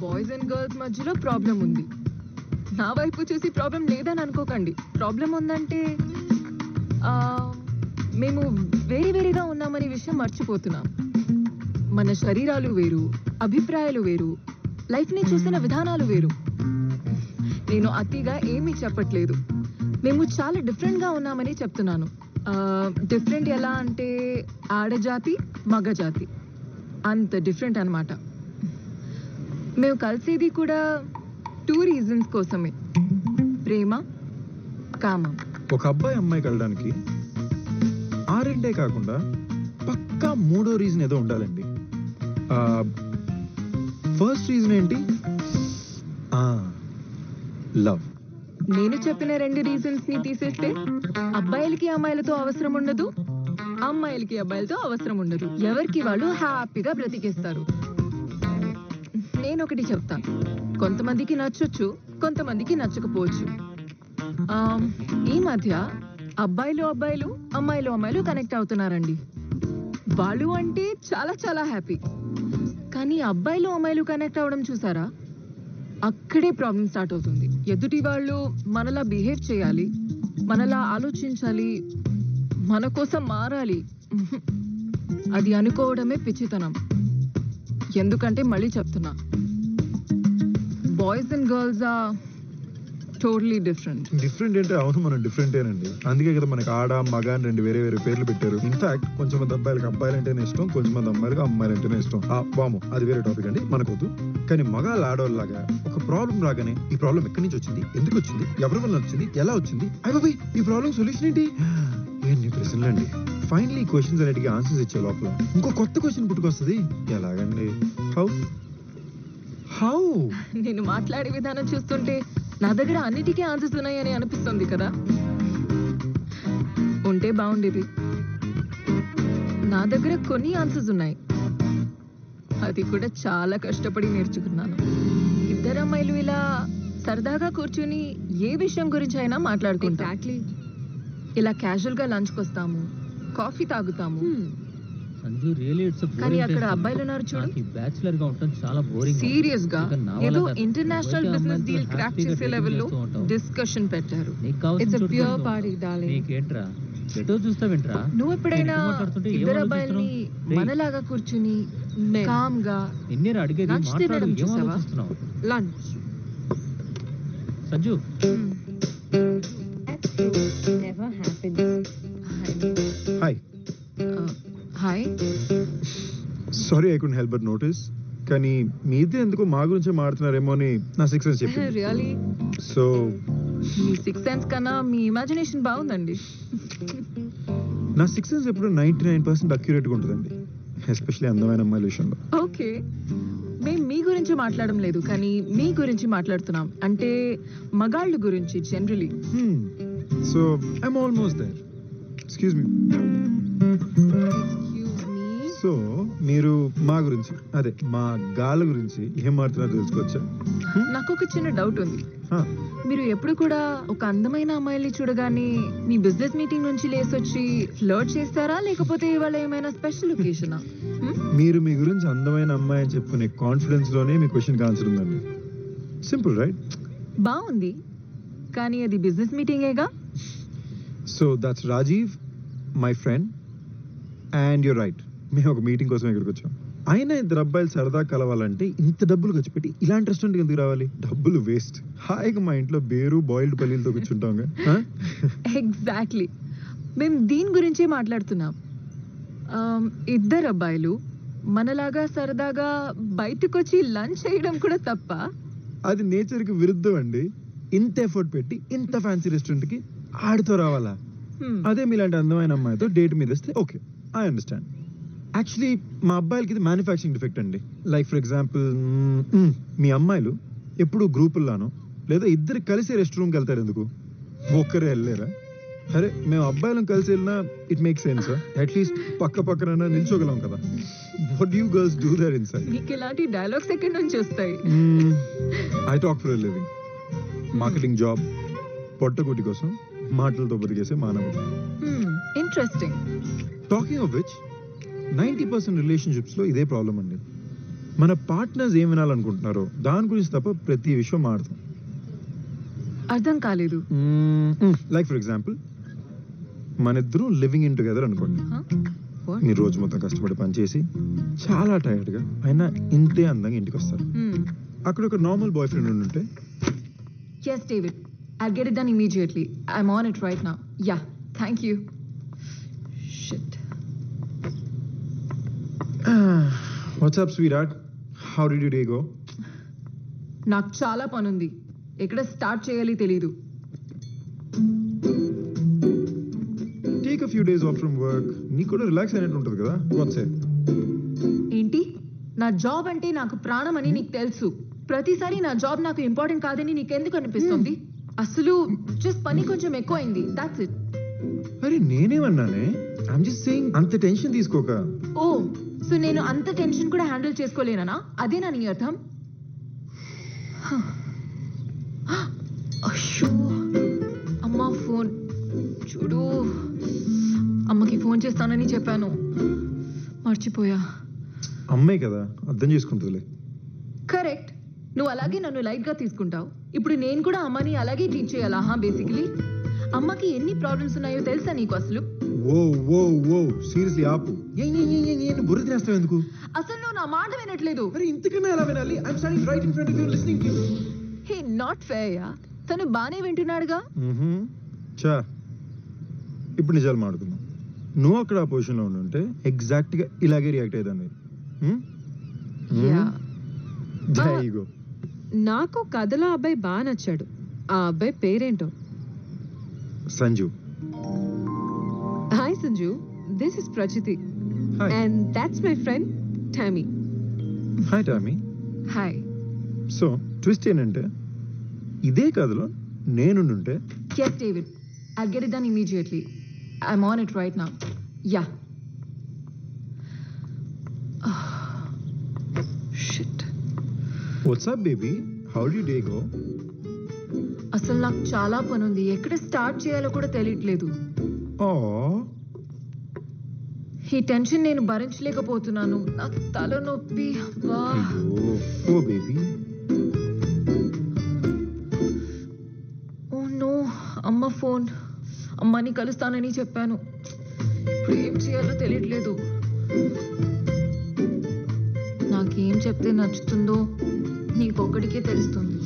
Boys and girls మధ్యలో problem ఉంది. నా వైపు చూసి ప్రాబ్లం లేదని అనుకోకండి. ప్రాబ్లం ఉందంటే మేము వేరేగా ఉన్నామనే విషయం మర్చిపోతున్నాం. మన శరీరాలు వేరు, అభిప్రాయాలు వేరు, లైఫ్ని చూసిన విధానాలు వేరు. నేను అతిగా ఏమీ చెప్పట్లేదు, మేము చాలా డిఫరెంట్గా ఉన్నామని చెప్తున్నాను. డిఫరెంట్ ఎలా అంటే ఆడజాతి మగజాతి అంత డిఫరెంట్ అన్నమాట. మేము కలిసేది కూడా 2 రీజన్స్ కోసమే, ప్రేమ, కామం. ఒక అబ్బాయి అమ్మాయి కలడానికి ఆ రెండే కాకుండా పక్కా 3వ రీజన్ ఏదో ఉండాలండి. ఫస్ట్ రీజన్ ఏంటి? లవ్. నేను చెప్పిన 2 రీజన్స్ ని తీసేస్తే అబ్బాయిలకి అమ్మాయిలతో అవసరం ఉండదు, అమ్మాయిలకి అబ్బాయిలతో అవసరం ఉండదు. ఎవరికి వాళ్ళు హ్యాపీగా బ్రతికేస్తారు. నేను ఒకటి చెప్తాను, కొంతమందికి నచ్చొచ్చు, కొంతమందికి నచ్చకపోవచ్చు. ఈ మధ్య అబ్బాయిలు అమ్మాయిలు కనెక్ట్ అవుతున్నారండి. వాళ్ళు అంటే చాలా చాలా హ్యాపీ. కానీ అబ్బాయిలు అమ్మాయిలు కనెక్ట్ అవ్వడం చూసారా, అక్కడే ప్రాబ్లం స్టార్ట్ అవుతుంది. ఎదుటి వాళ్ళు మనలా బిహేవ్ చేయాలి, మనలా ఆలోచించాలి, మన కోసం మారాలి. అది అనుకోవడమే పిచ్చితనం. ఎందుకంటే మళ్ళీ చెప్తున్నా, boys and girls are totally different. Different అంటే అవును, మనం డిఫరెంటేనండి. అందుకే కదా మనకి ఆడ మగ అని 2 వేరే పేర్లు పెట్టారు. ఇన్ఫాక్ట్ కొంచెం మంది అబ్బాయిలకు అబ్బాయిలు అంటేనే ఇష్టం, కొంచెం మంది అమ్మాయిలకు అమ్మాయిలు అంటేనే ఇష్టం. వాము, అది వేరే టాపిక్ అండి, మనకొద్దు. కానీ మగాళ్ళు ఆడవాళ్ళలాగా ఒక ప్రాబ్లం రాగానే ఈ ప్రాబ్లం ఎక్కడి నుంచి వచ్చింది, ఎందుకు వచ్చింది, ఎవరి వల్ల వచ్చింది, ఎలా వచ్చింది, అయ్యి ఈ ప్రాబ్లం సొల్యూషన్ ఏంటి, ఎన్ని ప్రశ్నలు అండి. ఫైనలీ ఈ క్వశ్చన్స్ అన్నిటికీ ఆన్సర్స్ ఇచ్చే లోపల ఇంకో కొత్త క్వశ్చన్ పుట్టుకొస్తుంది. ఎలాగండి? హౌ? నేను మాట్లాడే విధానం చూస్తుంటే నా దగ్గర అన్నిటికీ ఆన్సర్స్ ఉన్నాయని అనిపిస్తుంది కదా. ఉంటే బాగుండేది. నా దగ్గర కొన్ని ఆన్సర్స్ ఉన్నాయి, అది కూడా చాలా కష్టపడి నేర్చుకున్నాను. 2 అమ్మాయిలు ఇలా సరదాగా కూర్చుని ఏ విషయం గురించి అయినా మాట్లాడుకుంటాం. ఇలా క్యాజువల్ గా లంచ్కి వస్తాము, కాఫీ తాగుతాము. కానీ అక్కడ అబ్బాయిలు ఉన్నారు చూడు, బ్యాచిలర్ గా ఉంటాం, చాలా బోరింగ్. సీరియస్ గా ఏదో ఇంటర్నేషనల్ బిజినెస్ డీల్ క్రాక్ చేసే లెవెల్లో డిస్కషన్ పెట్టారు. It's a pure party darling. నీకేంట్రా ఎటో చూస్తావేంట్రా? నువ్వు ఎప్పుడైనా 2 అబ్బాయిల్ని మనలాగా కూర్చుని కామ్ గా ఎన్నేరా అడిగేది, మాట్లాడు, ఏం ఆలోచిస్తున్నావు? Lunch Sanju. Hi. Hi. Sorry, I couldn't help but notice. కానీ మీ ఇద్దరు ఎందుకో మా గురించే మాట్లాడుతున్నారేమో అని నా 6th సెన్స్ చెప్పింది. రియల్లీ? సో మీ 6th సెన్స్ కన్నా మీ ఇమాజినేషన్ బాగుందండి. నా 6th సెన్స్ ఎప్పుడు 99% అక్యురేట్గా ఉంటుందండి, ఎస్పెషల్లీ అందమైన అమ్మాయిల విషయంలో. ఓకే, మేము మీ గురించి మాట్లాడడం లేదు, కానీ మీ గురించి మాట్లాడుతున్నాం. అంటే మగాళ్ళ గురించి generally. So I'm almost there. Excuse me. So మీరు మా గురించి, అదే మా గాళ్ళ గురించి ఏం మాట్లాడుతున్నారో తెలుసుకోవచ్చా? నాకు ఒక చిన్న డౌట్ ఉంది. మీరు ఎప్పుడు కూడా ఒక అందమైన అమ్మాయిని చూడగానే మీ బిజినెస్ మీటింగ్ నుంచి లేసొచ్చి ఫ్లర్ట్ చేస్తారా, లేకపోతే ఇవాళ ఏమైనా స్పెషల్ ఒకేషనా? మీరు మీ గురించి అందమైన అమ్మాయి అని చెప్పుకునే కాన్ఫిడెన్స్ లోనే మీ క్వశ్చన్కి ఆన్సర్ ఉందండి. Simple, right? బాగుంది, కానీ అది బిజినెస్ మీటింగేగా. So that's Rajiv, my friend, and your right, మేము ఒక మీటింగ్ కోసం ఇక్కడికి వచ్చాం. అయినా 2 అబ్బాయిలు సరదా కలవాలంటే ఇంత డబ్బులు ఖర్చు పెట్టి ఇలాంటి రెస్టారెంట్కి ఎందుకు రావాలి? డబ్బులు వేస్ట్. హాయిగా మా ఇంట్లో బేరు బాయిల్డ్ పల్లీలతో కూర్చుంటాం. ఎగ్జాక్ట్లీ, మేము దీని గురించే మాట్లాడుతున్నాం. 2 అబ్బాయిలు మనలాగా సరదాగా బయటకు వచ్చి లంచ్ చేయడం కూడా తప్ప? అది నేచర్కి విరుద్ధం అండి. ఇంత ఎఫర్ట్ పెట్టి ఇంత ఫ్యాన్సీ రెస్టారెంట్కి ఆడుతూ రావాలా? అదే మీలాంటి అందమైన అమ్మాయితో డేట్ మీద వస్తే ఓకే, ఐ అండర్స్టాండ్. యాక్చువల్లీ మా అబ్బాయిలకి ఇది మ్యానుఫ్యాక్చరింగ్ డిఫెక్ట్ అండి. లైక్ ఫర్ ఎగ్జాంపుల్, మీ అమ్మాయిలు ఎప్పుడు గ్రూపుల్లానో లేదా ఇద్దరు కలిసి రెస్ట్ రూమ్కి వెళ్తారు, ఎందుకు ఒక్కరే వెళ్ళలేరా? అరే మేము అబ్బాయిలను కలిసి వెళ్ళినా ఇట్ మేక్ సెన్స్. అట్లీస్ట్ పక్కన నిల్చోగలం కదా. What do you girls do there inside? మీకు ఇలాంటి డైలాగ్స్ ఎక్కడి నుంచి వస్తాయి? I talk for a living. Marketing job, పొట్టకూటి కోసం మాటలతో బతికేసే మానవుడు. Interesting. Talking of which, 90% relationships లో ఇదే ప్రాబ్లం అండి. మన పార్ట్నర్స్ ఏం వినాలనుకుంటున్నారో దాని గురించి తప్ప ప్రతి విషయం మాడతాం. అర్థం కాలేదు. లైక్ ఫర్ ఎగ్జాంపుల్, మన ఇద్దరు లివింగ్ ఇన్ టుగెదర్ అనుకోండి. మీరు రోజు మొత్తం కష్టపడి పనిచేసి చాలా టైర్డ్గా అయినా ఇంతే అందంగా ఇంటికి వస్తారు. అక్కడ ఒక నార్మల్ బాయ్ ఫ్రెండ్ ఉంటే, Yes, David. I'll get it done immediately. I'm on it right now. Yeah, thank you. Shit. What's up sweet heart, how did you day go? నాకు చాలా పనుంది. ఎక్కడ స్టార్ట్ చేయాలి తెలీదు. Take a few days of from work. నీకు కూడా relax అయినట్టు ఉంటుంది కదా. What's it? ఏంటి? నా జాబ్ అంటే నాకు ప్రాణం అని నీకు తెలుసు. ప్రతిసారి నా జాబ్ నాకు ఇంపార్టెంట్ కాదని నీకెందుకు అనిపిస్తుంది? అసలు జస్ట్ పని కొంచెం ఎక్కువైంది. That's it. అరే నేనేమన్నానే? ఐమ్ జస్ట్ సేయింగ్ అంత టెన్షన్ తీసుకోక. ఓ, సో నేను అంత టెన్షన్ కూడా హ్యాండిల్ చేసుకోలేనా? అదేనా నీ అర్థం? అయ్యో, అమ్మా ఫోన్ చూడు. అమ్మకి ఫోన్ చేస్తానని చెప్పాను, మర్చిపోయా. అమ్మాయి కదా, అర్థం చేసుకుంటుందిలే. కరెక్ట్. నువ్వు అలాగే నన్ను లైట్ గా తీసుకుంటావు. ఇప్పుడు నేను కూడా అమ్మని అలాగే ట్రీట్ చేయాలా? బేసికలీ అమ్మకి ఎన్ని ప్రాబ్లమ్స్ ఉన్నాయో తెలుసా నీకు అసలు? ఓ ఓ ఓ సీరియస్లీ ఆపు. బుర్ర తినేస్తావు ఎందుకు? అసలు నువ్వు నా మాట వినట్లేదు. అరే ఇంతకన్నా ఎలా వినాలి? I'm standing right in front of you listening to you. Hey, not fair yeah. తను బానే వింటున్నాడుగా. చా, ఇప్పుడు నిజాలు మాడుకుందాం. నువ్వు అక్కడ ఆ పొజిషన్ లో ఉండుంటే ఎగ్జాక్ట్ గా ఇలాగే రియాక్ట్ అయ్యేదాన్ని. There you go. నాకు కథలో అబ్బాయి బాగా నచ్చాడు. ఆ అబ్బాయి పేరేంటో? Sanju. Hi Sanju, this is Prachiti. Hi. And that's my friend Tommy. Hi Tommy. Hi. So twist ఏంటంటే, ఇదే కథలో నేనుండుంటే. Yes, David. I'll get it done immediately. I'm on it right now. Yeah. Shit. What's up baby, how'd day go? అసలు నాకు చాలా పనుంది. ఎక్కడ start చేయాలో కూడా తెలియట్లేదు. ఓ, ఈ టెన్షన్ నేను భరించలేకపోతున్నాను. నా తల నొప్పి. అబ్బా. అయ్యో ఓ బేబీ. ఓ నో, అమ్మ ఫోన్. అమ్మని కలుస్తానని చెప్పాను. ఇప్పుడు ఏం చేయాలో తెలియట్లేదు. నాకేం చెప్తే నచ్చుతుందో నీకొక్కడికే తెలుస్తుంది.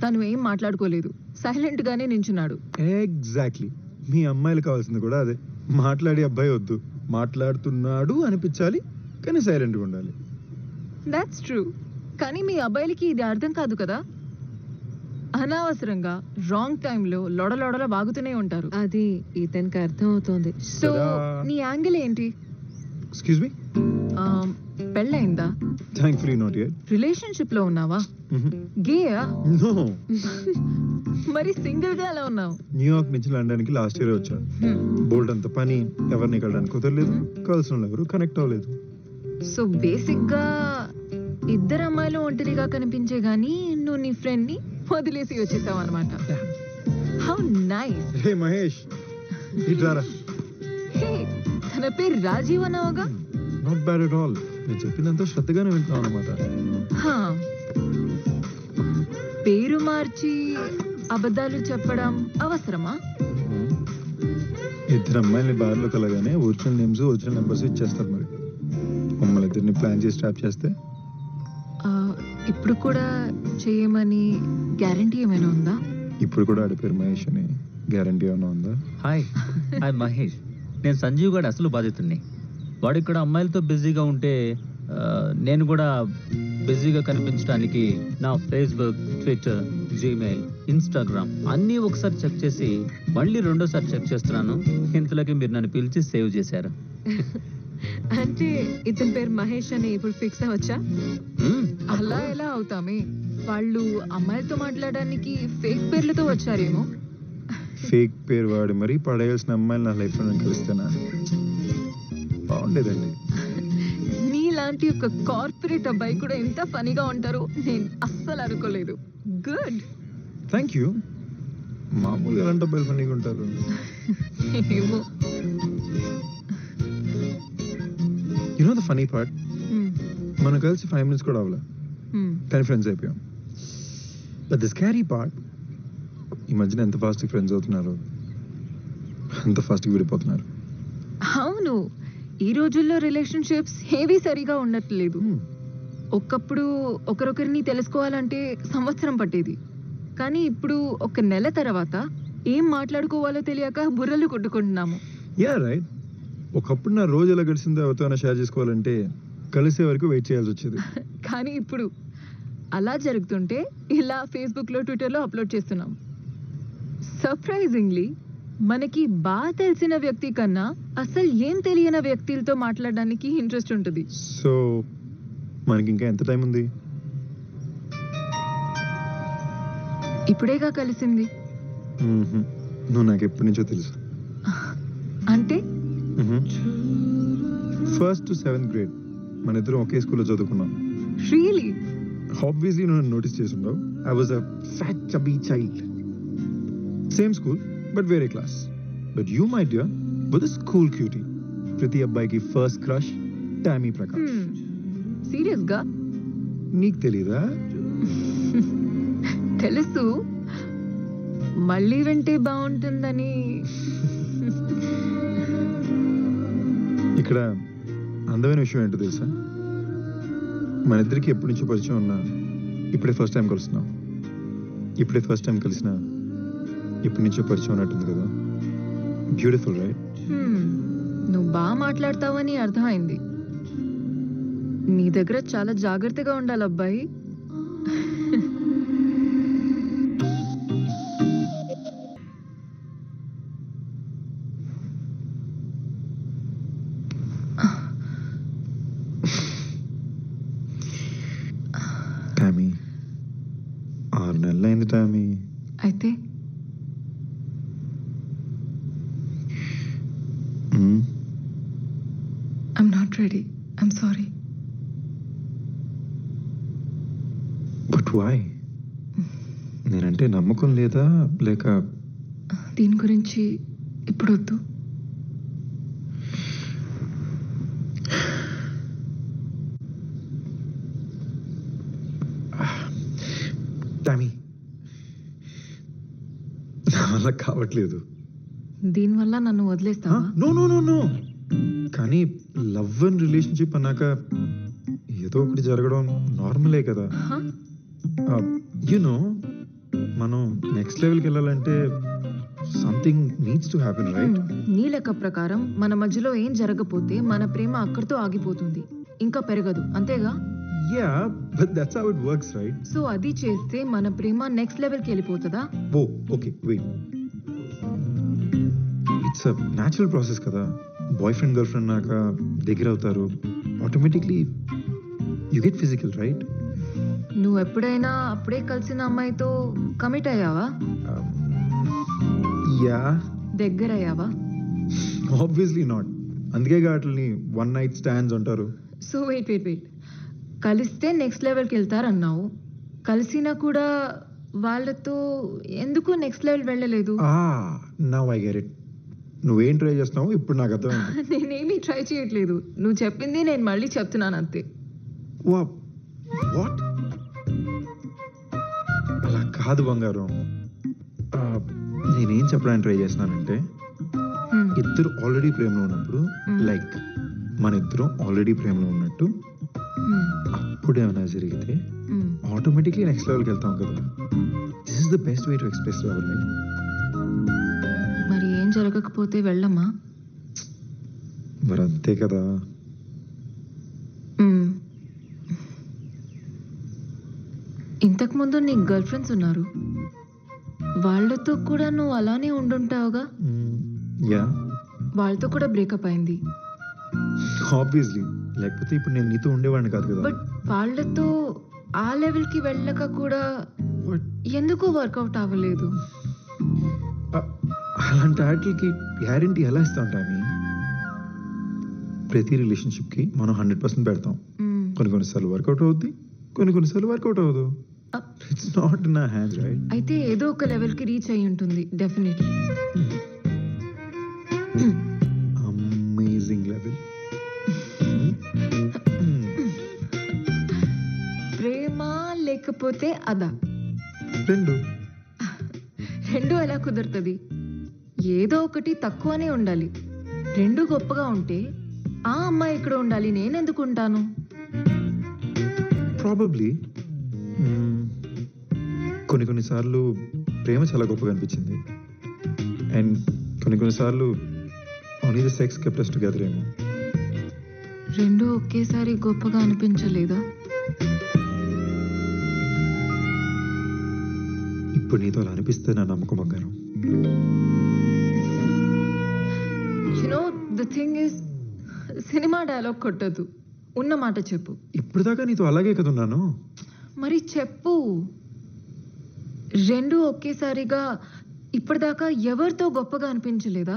తను ఏం మాట్లాడుకోలేదు, సైలెంట్ గానే నించున్నాడు. ఎగ్జాక్ట్లీ. మీ అమ్మాయిలు కావాల్సింది కూడా అదే. మాట్లాడే అబ్బాయి వద్దు, మాట్లాడుతున్నాడు అనిపించాలి, కానీ సైలెంట్గా ఉండాలి. That's true. కానీ మీ అబ్బాయిలకి ఇది అర్థం కాదు కదా. అనవసరంగా రాంగ్ టైంలో లొడలొడల బాగుతూనే ఉంటారు. అది ఇతనికి అర్థం అవుతోంది. So Ta-da. నీ యాంగిల్ ఏంటి? Excuse me. పెళ్ళయిందా? Thankfully not yet. రిలేషన్షిప్ లో ఉన్నావా? గేయా? నో. మరి సింగిల్ గా ఎలా ఉన్నావు? న్యూయార్క్ నుంచి లండన్కి లాస్ట్ ఇయర్ వచ్చాను. బోల్డ్ అంత పని, ఎవరిని కలడానికి కుదరలేదు, కలిసిన వాళ్ళు ఎవరు కనెక్ట్ అవ్వలేదు. సో బేసిక్ గా ఇద్దరు అమ్మాయిలు ఒంటరిగా కనిపించే గానీ నువ్వు నీ ఫ్రెండ్ ని వదిలేసి వచ్చేసావు అనమాట. How nice. హే మహేష్, ఇట్రారా. హే, తన పేరు రాజీవ్ అన్నావుగా. Not bad at all. నేను చెప్పిందంతా శ్రద్ధగానే వింటున్నాను అనమాట. హా, పేరు మార్చి అబద్ధాలు చెప్పడం అవసరమా? ఇద్దరు అమ్మాయిని బార్లో కలగానే ఒరిజినల్ నేమ్స్ ఒరిజినల్ నెంబర్స్ ఇచ్చేస్తారు. మరి మమ్మల్ని ఇద్దరిని ప్లాన్ చేసి ట్రాప్ చేస్తే? ఇప్పుడు కూడా చేయమని గ్యారంటీ ఏమైనా ఉందా? ఇప్పుడు కూడా ఆడి పేరు మహేష్ అని గ్యారంటీ ఏమైనా ఉందా? Hi, hi Mahesh. నేను సంజీవ్ గారి అసలు బాధితుడిని. వాడు ఇక్కడ అమ్మాయిలతో బిజీగా ఉంటే నేను కూడా బిజీగా కనిపించడానికి నా ఫేస్బుక్, ట్విట్టర్, జీమెయిల్, ఇన్స్టాగ్రామ్ అన్నీ ఒకసారి చెక్ చేసి మళ్ళీ రెండోసారి చెక్ చేస్తున్నాను. ఇంతలోకి మీరు నన్ను పిలిచి సేవ్ చేశారు. అంటే ఇతని పేరు మహేష్ అని ఇప్పుడు ఫిక్స్ అవ్వచ్చా? అలా ఎలా అవుతామే? వాళ్ళు అమ్మాయిలతో మాట్లాడడానికి ఫేక్ పేర్లతో వచ్చారేమో. ఫేక్ పేరు వాడి మరీ పడేయాల్సిన అమ్మాయిలు నా లైఫ్లో నేను కలిస్తేనా బాగుండేదండి. నీలాంటి ఒక కార్పొరేట్ అబ్బాయి కూడా ఎంత ఫనీగా ఉంటారో నేను అస్సలు అనుకోలేదు. గుడ్. Thank you. మామూలుగా ఎలాంటి అబ్బాయిలు ఫన్నీగా ఉంటారు? ఏమో. You know the funny part? మనం కలిసి 5 minutes కూడా అవ్వలే, కానీ ఫ్రెండ్స్ అయిపోయాం. బట్ ద స్కారీ పార్ట్, ఈ మధ్యన ఎంత ఫాస్ట్గా ఫ్రెండ్స్ అవుతున్నారు, అంత ఫాస్ట్గా విడిపోతున్నారు. అవును, ఈ రోజుల్లో రిలేషన్షిప్స్ ఏవి సరిగా ఉండట్లేదు. ఒకప్పుడు ఒకరొకరిని తెలుసుకోవాలంటే సంవత్సరం పట్టేది, కానీ ఇప్పుడు ఒక నెల తర్వాత ఏం మాట్లాడుకోవాలో తెలియక బుర్రలు కొట్టుకుంటున్నాము. Yeah right. ఒకప్పుడు నా రోజు ఎలా గడిచిందో ఎవరితో షేర్ చేసుకోవాలంటే కలిసే వరకు వెయిట్ చేయాల్సి వచ్చేది. కానీ ఇప్పుడు అలా జరుగుతుంటే ఇలా ఫేస్బుక్లో ట్విట్టర్లో అప్లోడ్ చేస్తున్నాం. సర్ప్రైజింగ్లీ మనకి బాగా తెలిసిన వ్యక్తి కన్నా అసలు ఏం తెలియని వ్యక్తులతో మాట్లాడడానికి ఇంట్రెస్ట్ ఉంటుంది. సో మనకి ఇంకా ఎంత టైం ఉంది? ఇప్పుడేగా కలిసింది. నువ్వు నాకు ఎప్పటి నుంచో తెలుసు. అంటే 1st to 7th grade మన ఇద్దరం ఒకే స్కూల్లో చదువుకున్నాం. రియలీ? ఆబ్వియస్లీ నువ్వు నోటీస్ చేస్తుండవు. I was a fat chubby child. Same school but వేరే class. But you my dear was a school cutie. ప్రతి అబ్బాయికి first crush Tammy Prakash. Serious గా? నీకు తెలీదా? తెలుసు, మళ్ళీ వింటే బాగుంటుందని. ఇక్కడ అందమైన విషయం ఏంటో తెలుసా? మన ఇద్దరికి ఎప్పటి నుంచో పరిచయం ఉన్నా ఇప్పుడే ఫస్ట్ టైం కలుస్తున్నాం. ఇప్పుడే ఫస్ట్ టైం కలిసిన ఇప్పటి నుంచో పరిచయం ఉన్నట్టుంది కదా. Beautiful right? నువ్వు బాగా మాట్లాడతావని అర్థమైంది. నీ దగ్గర చాలా జాగ్రత్తగా ఉండాలి అబ్బాయి. టామీ 6 నెలలు అయింది టామీ. అయితే I'm not ready. I'm sorry. But why? నేనంటే నమ్మకం లేదా లేక? దీని గురించి ఇప్పుడు వద్దు. టామీ నా వల్ల కావట్లేదు. దీనివల్ల నన్ను వదిలేస్తావా? No no no no. కానీ లవ్ అండ్ రిలేషన్షిప్ అన్నాక ఏదో ఒకటి జరగడం నార్మలే కదా. యునో మనం నెక్స్ట్ లెవెల్కి వెళ్ళాలంటే something needs to happen right? నీ లెక్క ప్రకారం మన మధ్యలో ఏం జరగకపోతే మన ప్రేమ అక్కడితో ఆగిపోతుంది, ఇంకా పెరగదు, అంతేగా? Yeah but that's how it works right? So అది చేస్తే మన ప్రేమ నెక్స్ట్ లెవెల్కి వెళ్ళిపోతుందా? Oh okay wait. It's a natural process కదా. బాయ్ ఫ్రెండ్ గర్ల్ ఫ్రెండ్ నాక దగ్గర అవుతారు, automatically you get physical right? నువ్వు ఎప్పుడైనా అప్పుడే కలిసిన అమ్మాయితో కమిట్ అయ్యావా? యా. దగ్గర అయ్యావా? Obviously not. అందుకే వాటిని 1 night stands అంటారు. సో వెయిట్, కలిస్తే నెక్స్ట్ లెవెల్కి వెళ్తారన్నావు. కలిసినా కూడా వాళ్ళతో ఎందుకు నెక్స్ట్ లెవెల్ వెళ్ళలేదు? Now I get it. నువ్వేం ట్రై చేస్తున్నావు ఇప్పుడు నాకు అర్థమైంది. నేనేమీ ట్రై చేయట్లేదు, నువ్వు చెప్పింది నేను మళ్ళీ చెప్తున్నాను అంతే. వాట్? అలా కాదు బంగారం. నేనేం చెప్పడానికి ట్రై చేస్తున్నానంటే ఇద్దరు ఆల్రెడీ ప్రేమలో ఉన్నప్పుడు, లైక్ మన ఇద్దరం ఆల్రెడీ ప్రేమలో ఉన్నట్టు, అప్పుడు ఏమైనా జరిగితే ఆటోమేటిక్లీ నెక్స్ట్ లెవెల్కి వెళ్తాం కదా. This is the best way to express your life. మరి ఏం జరగకపోతే వెళ్ళమా? మరి అంతే కదా. ఇంతకు ముందు నీకు గర్ల్ ఫ్రెండ్స్ ఉన్నారు, వాళ్ళతో కూడా నువ్వు అలానే ఉండుంటావుగా. యా, వాళ్ళతో కూడా బ్రేకప్ అయింది. ఆబ్వియస్లీ, లేకపోతే ఇప్పుడు నేను నీతో ఉండేవాడిని కాదు కదా. బట్ వాళ్ళతో ఆ లెవెల్కి వెళ్ళక కూడా ఎందుకు వర్కౌట్ అవ్వలేదు? అలాంటి వాటికి గ్యారంటీ ఎలా ఇస్తాం టామీ? ప్రతి రిలేషన్షిప్కి మనం 100% పెడతాం. కొన్నిసార్లు వర్కౌట్ అవుద్ది, కొన్నిసార్లు వర్కౌట్ అవ్వదు. It's not in our hands right? అయితే ఏదో ఒక లెవెల్కి రీచ్ అయి ఉంటుంది డెఫినెట్లీ. Amazing level. లేకపోతే అదా? రెండు. రెండు ఎలా కుదురుతుంది? ఏదో ఒకటి తక్కువనే ఉండాలి. రెండు గొప్పగా ఉంటే ఆ అమ్మాయి ఇక్కడ ఉండాలి, నేనెందుకు ఉంటాను? ప్రాబబ్లీ కొన్నిసార్లు ప్రేమ చాలా గొప్పగా అనిపించింది, అండ్ కొన్నిసార్లు only the sex kept us together ఏమో. రెండు ఒకేసారి గొప్పగా అనిపించలేదా? ఇప్పుడు నీతో అలా అనిపిస్తే నా నమ్మకం బంగారం. The thing is, cinema dialogue కొట్టదు, ఉన్న మాట చెప్పు. ఇప్పుడు దాకా నీతో అలాగే కదా ఉన్నాను. మరి చెప్పు. రెండు ఒకేసారిగా ఇప్పటిదాకా ఎవరితో గొప్పగా అనిపించలేదా?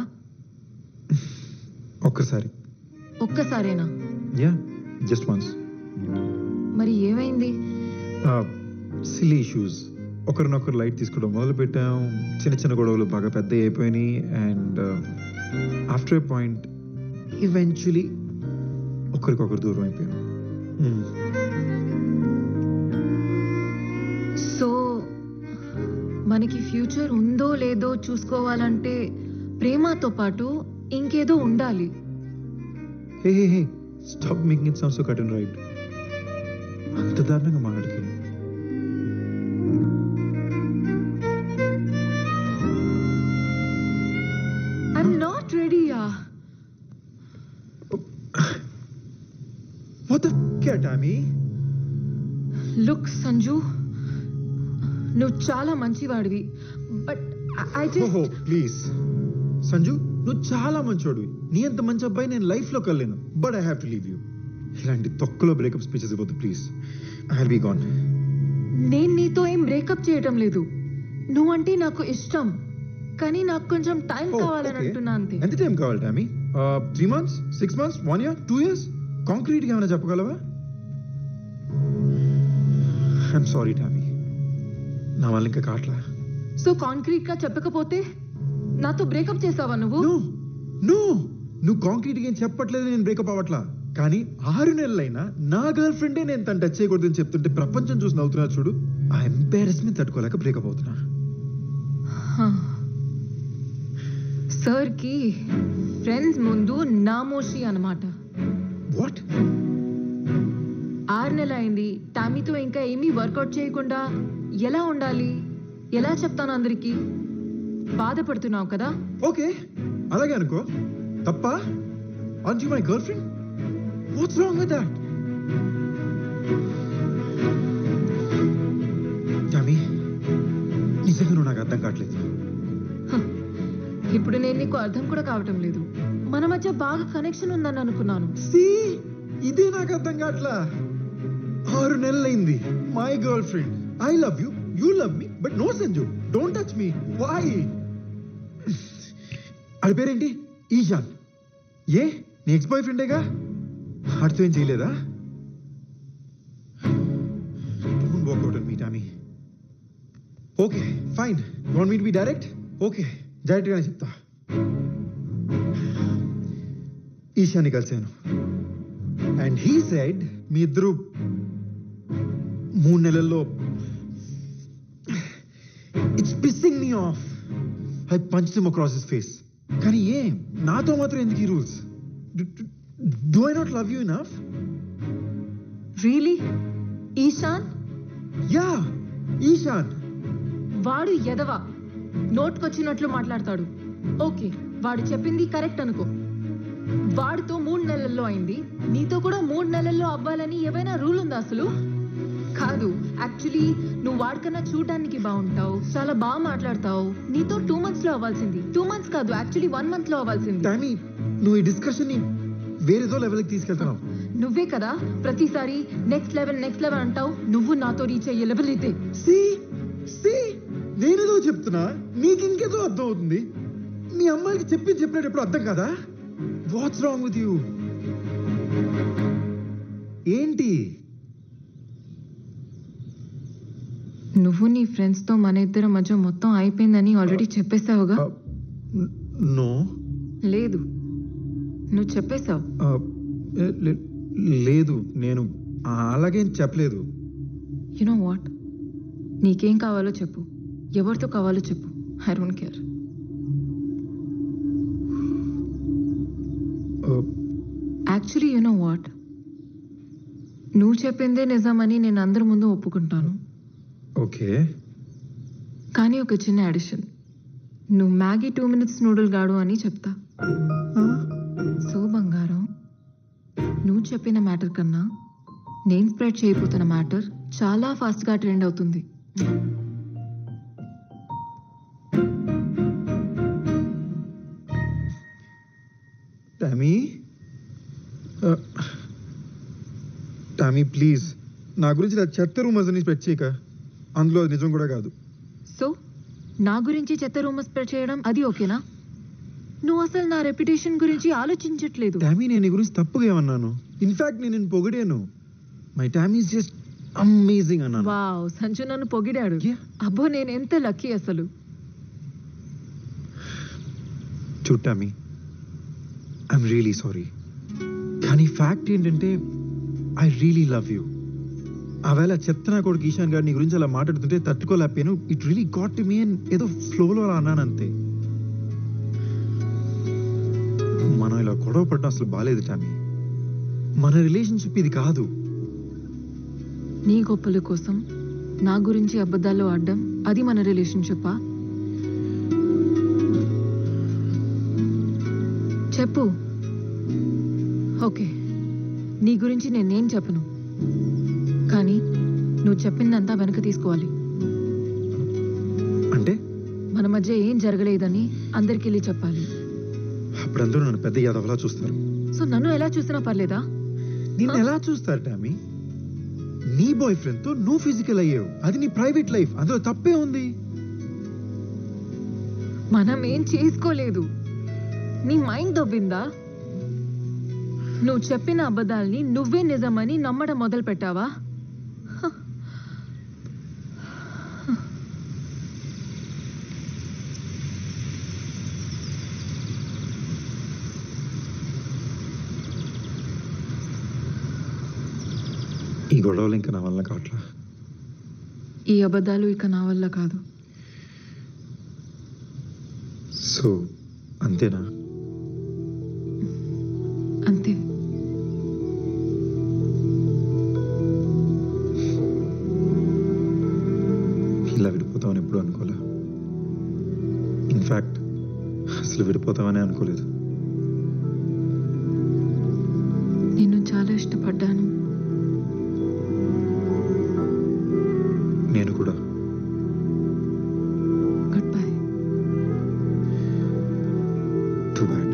ఒక్కసారి. ఒక్కసారేనా? Yeah, just once. మరి ఏమైంది? Silly issues. ఒకరినొకరు లైట్ తీసుకోవడం మొదలు పెట్టాం. చిన్న చిన్న గొడవలు బాగా పెద్ద అయిపోయినాయి, and after a point eventually ఒకరికొకరు దూరం అయిపోయాం. సో మనకి ఫ్యూచర్ ఉందో లేదో చూసుకోవాలంటే ప్రేమతో పాటు ఇంకేదో ఉండాలి. Hey stop making it sound so cut and right. అంత దారుణంగా మాట్లాడితే I'm not ready. What the cat ఆమీ? లుక్ సంజు, నువ్వు చాలా మంచివాడివి, but I just please Sanju, నువ్వు చాలా మంచోడివి. నీ అంత మంచి అబ్బాయి నేను లైఫ్ లో కలేను, but I have to leave you. ఇలాంటి తొక్కలో బ్రేకప్ స్పీచెస్ ఇవ్వద్దు please. I will be gone. నేను నీతో ఏం బ్రేకప్ చేయటం లేదు. నువ్వంటే నాకు ఇష్టం, కానీ నాకు కొంచెం టైం కావాలని అంటున్నా అంతే. ఎంత టైం కావాలి Tommy? 3 months, 6 months, 1 year, 2 years? Concrete గా ఏమైనా చెప్పగలవా? ఐఎమ్ సారీ టామీ, నా వల్ల ఇంకా కాట్లా. సో కాంక్రీట్ గా చెప్పకపోతే నాతో బ్రేకప్ చేసావా నువ్వు? నువ్వు కాంక్రీట్ గా ఏం చెప్పట్లేదు, నేను బ్రేకప్ అవ్వట్లా. కానీ 6 నెలలైనా నా గర్ల్ ఫ్రెండే నేను తను టచ్ చేయకూడదని చెప్తుంటే ప్రపంచం చూసి నవ్వుతున్నా చూడు. ఆ ఎంబారెస్మెంట్ తట్టుకోలేక బ్రేకప్ అవుతున్నా. సార్ కి ఫ్రెండ్స్ ముందు నామోషి అన్నమాట. వాట్? 6 నెలలు అయింది, టామీతో ఇంకా ఏమీ వర్కౌట్ చేయకుండా ఎలా ఉండాలి? ఎలా చెప్తాను అందరికి? బాధపడుతున్నావు కదా? ఓకే, అలాగే అనుకో. తప్ప? Art you my girl friend? What's wrong with that? Tommy, నిజంగా నువ్వు నాకు అర్థం కావట్లేదు. ఇప్పుడు నేను నీకు అర్థం కూడా కావటం లేదు. మన మధ్య బాగా కనెక్షన్ ఉందని అనుకున్నాను. ఇదే నాకు అర్థం కావట్లా. 6 నెలలైంది, my girlfriend. I love you, you love me, but no Sanju, don't touch me. Why? అది పేరేంటి? ఈశాన్. ఏ నీ ఎక్స్ బాయ్ ఫ్రెండేగా? అర్థం ఏం చేయలేదా? Don't walk out on me Tommy. Okay fine, want me to be direct? Okay, direct గానే చెప్తా. ఈశాన్ని కలిశాను, and he said me ఇద్దరు 3 నెలల్లో. It's pissing me off. I punched him across his face. కానీ నాతో మాత్రం ఎందుకు ఈ rules? Do I not love you enough? Really? Ishaan? Yeah, Ishaan. వాడు ఎదవా, నోట్కొచ్చినట్లు మాట్లాడతాడు. ఓకే, వాడు చెప్పింది కరెక్ట్ అనుకో. వాడితో 3 నెలల్లో అయింది, నీతో కూడా 3 నెలల్లో అవ్వాలని ఏవైనా రూల్ ఉందా అసలు? కాదు, యాక్చువల్లీ నువ్వు వాడికన్నా చూడడానికి బాగుంటావు, చాలా బాగా మాట్లాడతావు. నీతో 2 months లో అవ్వాల్సింది. 2 months కాదు, యాక్చువల్లీ 1 month లో అవ్వాల్సింది. టామీ, నువ్వు ఈ డిస్కషన్ ని వేరేదో లెవెల్కి తీసుకెళ్తున్నావు. నువ్వే కదా ప్రతిసారి నెక్స్ట్ లెవెల్ అంటావు. నువ్వు నాతో రీచ్ అయ్యే లెవెల్ అయితే. నేనేదో చెప్తున్నా, నీకు ఇంకేదో అర్థం అవుతుంది. మీ అమ్మాయికి చెప్పినప్పుడు అర్థం కదా? What's wrong with you? ఏంటి? నువ్వు నీ ఫ్రెండ్స్ తో మన ఇద్దరి మధ్య మొత్తం అయిపోయిందని ఆల్రెడీ చెప్పేశావుగా? నో, లేదు, నువ్వు చెప్పేశావు. లేదు, నేను అలాగేం చెప్పలేదు. యు నో వాట్, నీకేం కావాలో చెప్పు, ఎవరితో కావాలో చెప్పు. I don't care. Actually you know what, నువ్వు చెప్పిందే నిజమని నేను అందరి ముందు ఒప్పుకుంటాను. ఓకే. కానీ ఒక చిన్న అడిషన్, నువ్వు మ్యాగీ 2 minutes నూడిల్ గాడు అని చెప్తా. సో బంగారం, నువ్వు చెప్పిన మ్యాటర్ కన్నా నేను స్ప్రెడ్ చేయబోతున్న మ్యాటర్ చాలా ఫాస్ట్గా ట్రెండ్ అవుతుంది. టామీ, టామీ ప్లీజ్ నా గురించి నా చెత్త రూమర్స్ అని స్ప్రెడ్ చేయక. అందులో అది నిజం కూడా కాదు. సో నా గురించి చెత్త రూమర్ స్ప్రెడ్ చేయడం అది ఓకేనా? నువ్వు అసలు నా రెప్యుటేషన్ గురించి ఆలోచించట్లేదు. టామీ, నేను నీ గురించి తప్పుగా ఏమన్నాను? ఇన్ఫాక్ట్ నేను నిన్ను పొగిడాను. My Tammy is just amazing అన్నాను. వావ్, సంజు నన్ను పొగిడాడు. Yeah. అబ్బో, నేను ఎంత లక్కీ అసలు. చూడు టామీ, ఐఎమ్ రియలీ సారీ. కానీ ఫ్యాక్ట్ ఏంటంటే ఐ రియలీ లవ్ యూ. ఆవేళ చెత్త నా కొడుకు ఈశాన్ గారు నీ గురించి అలా మాట్లాడుతుంటే తట్టుకోలేకపోయాను. It really got to me and ఏదో ఫ్లోలో అలా అన్నాను అంతే. మనం ఇలా గొడవ పడడం అసలు బాలేదు టామీ. మన రిలేషన్షిప్ ఇది కాదు. నీ గొప్పల కోసం నా గురించి అబద్ధాలు ఆడడం అది మన రిలేషన్షిప్పా? చెప్పు. ఓకే, నీ గురించి నేనేం చెప్పను, కానీ నువ్వు చెప్పిందంతా వెనక తీసుకోవాలి. అంటే మన మధ్య ఏం జరగలేదని అందరికి వెళ్ళి చెప్పాలి. అప్పుడు అందరూ నన్ను పెద్ద యాదవలా చూస్తారు. సో నన్ను ఎలా చూసినా పర్లేదా? నిన్ను ఎలా చూస్తారు టామీ? నీ బాయ్ ఫ్రెండ్ తో నువ్వు ఫిజికల్ అయ్యావు, అది నీ ప్రైవేట్ లైఫ్, అందులో తప్పే ఉంది. మనం ఏం చేసుకోలేదు. నీ మైండ్ దొబ్బిందా? నువ్వు చెప్పిన అబద్ధాల్ని నువ్వే నిజమని నమ్మడం మొదలు పెట్టావా? ఈ గొడవలు ఇంకా నా వల్ల కావట్లా. ఈ అబద్ధాలు ఇక నా వల్ల కాదు. సో అంతేనా? అంతే. ఇలా విడిపోతామని ఎప్పుడు అనుకోలే. ఇన్ఫ్యాక్ట్ అసలు విడిపోతామని అనుకోలేదు. నిన్ను చాలా ఇష్టపడ్డాను. నేను కూడా. Goodbye. Too bad.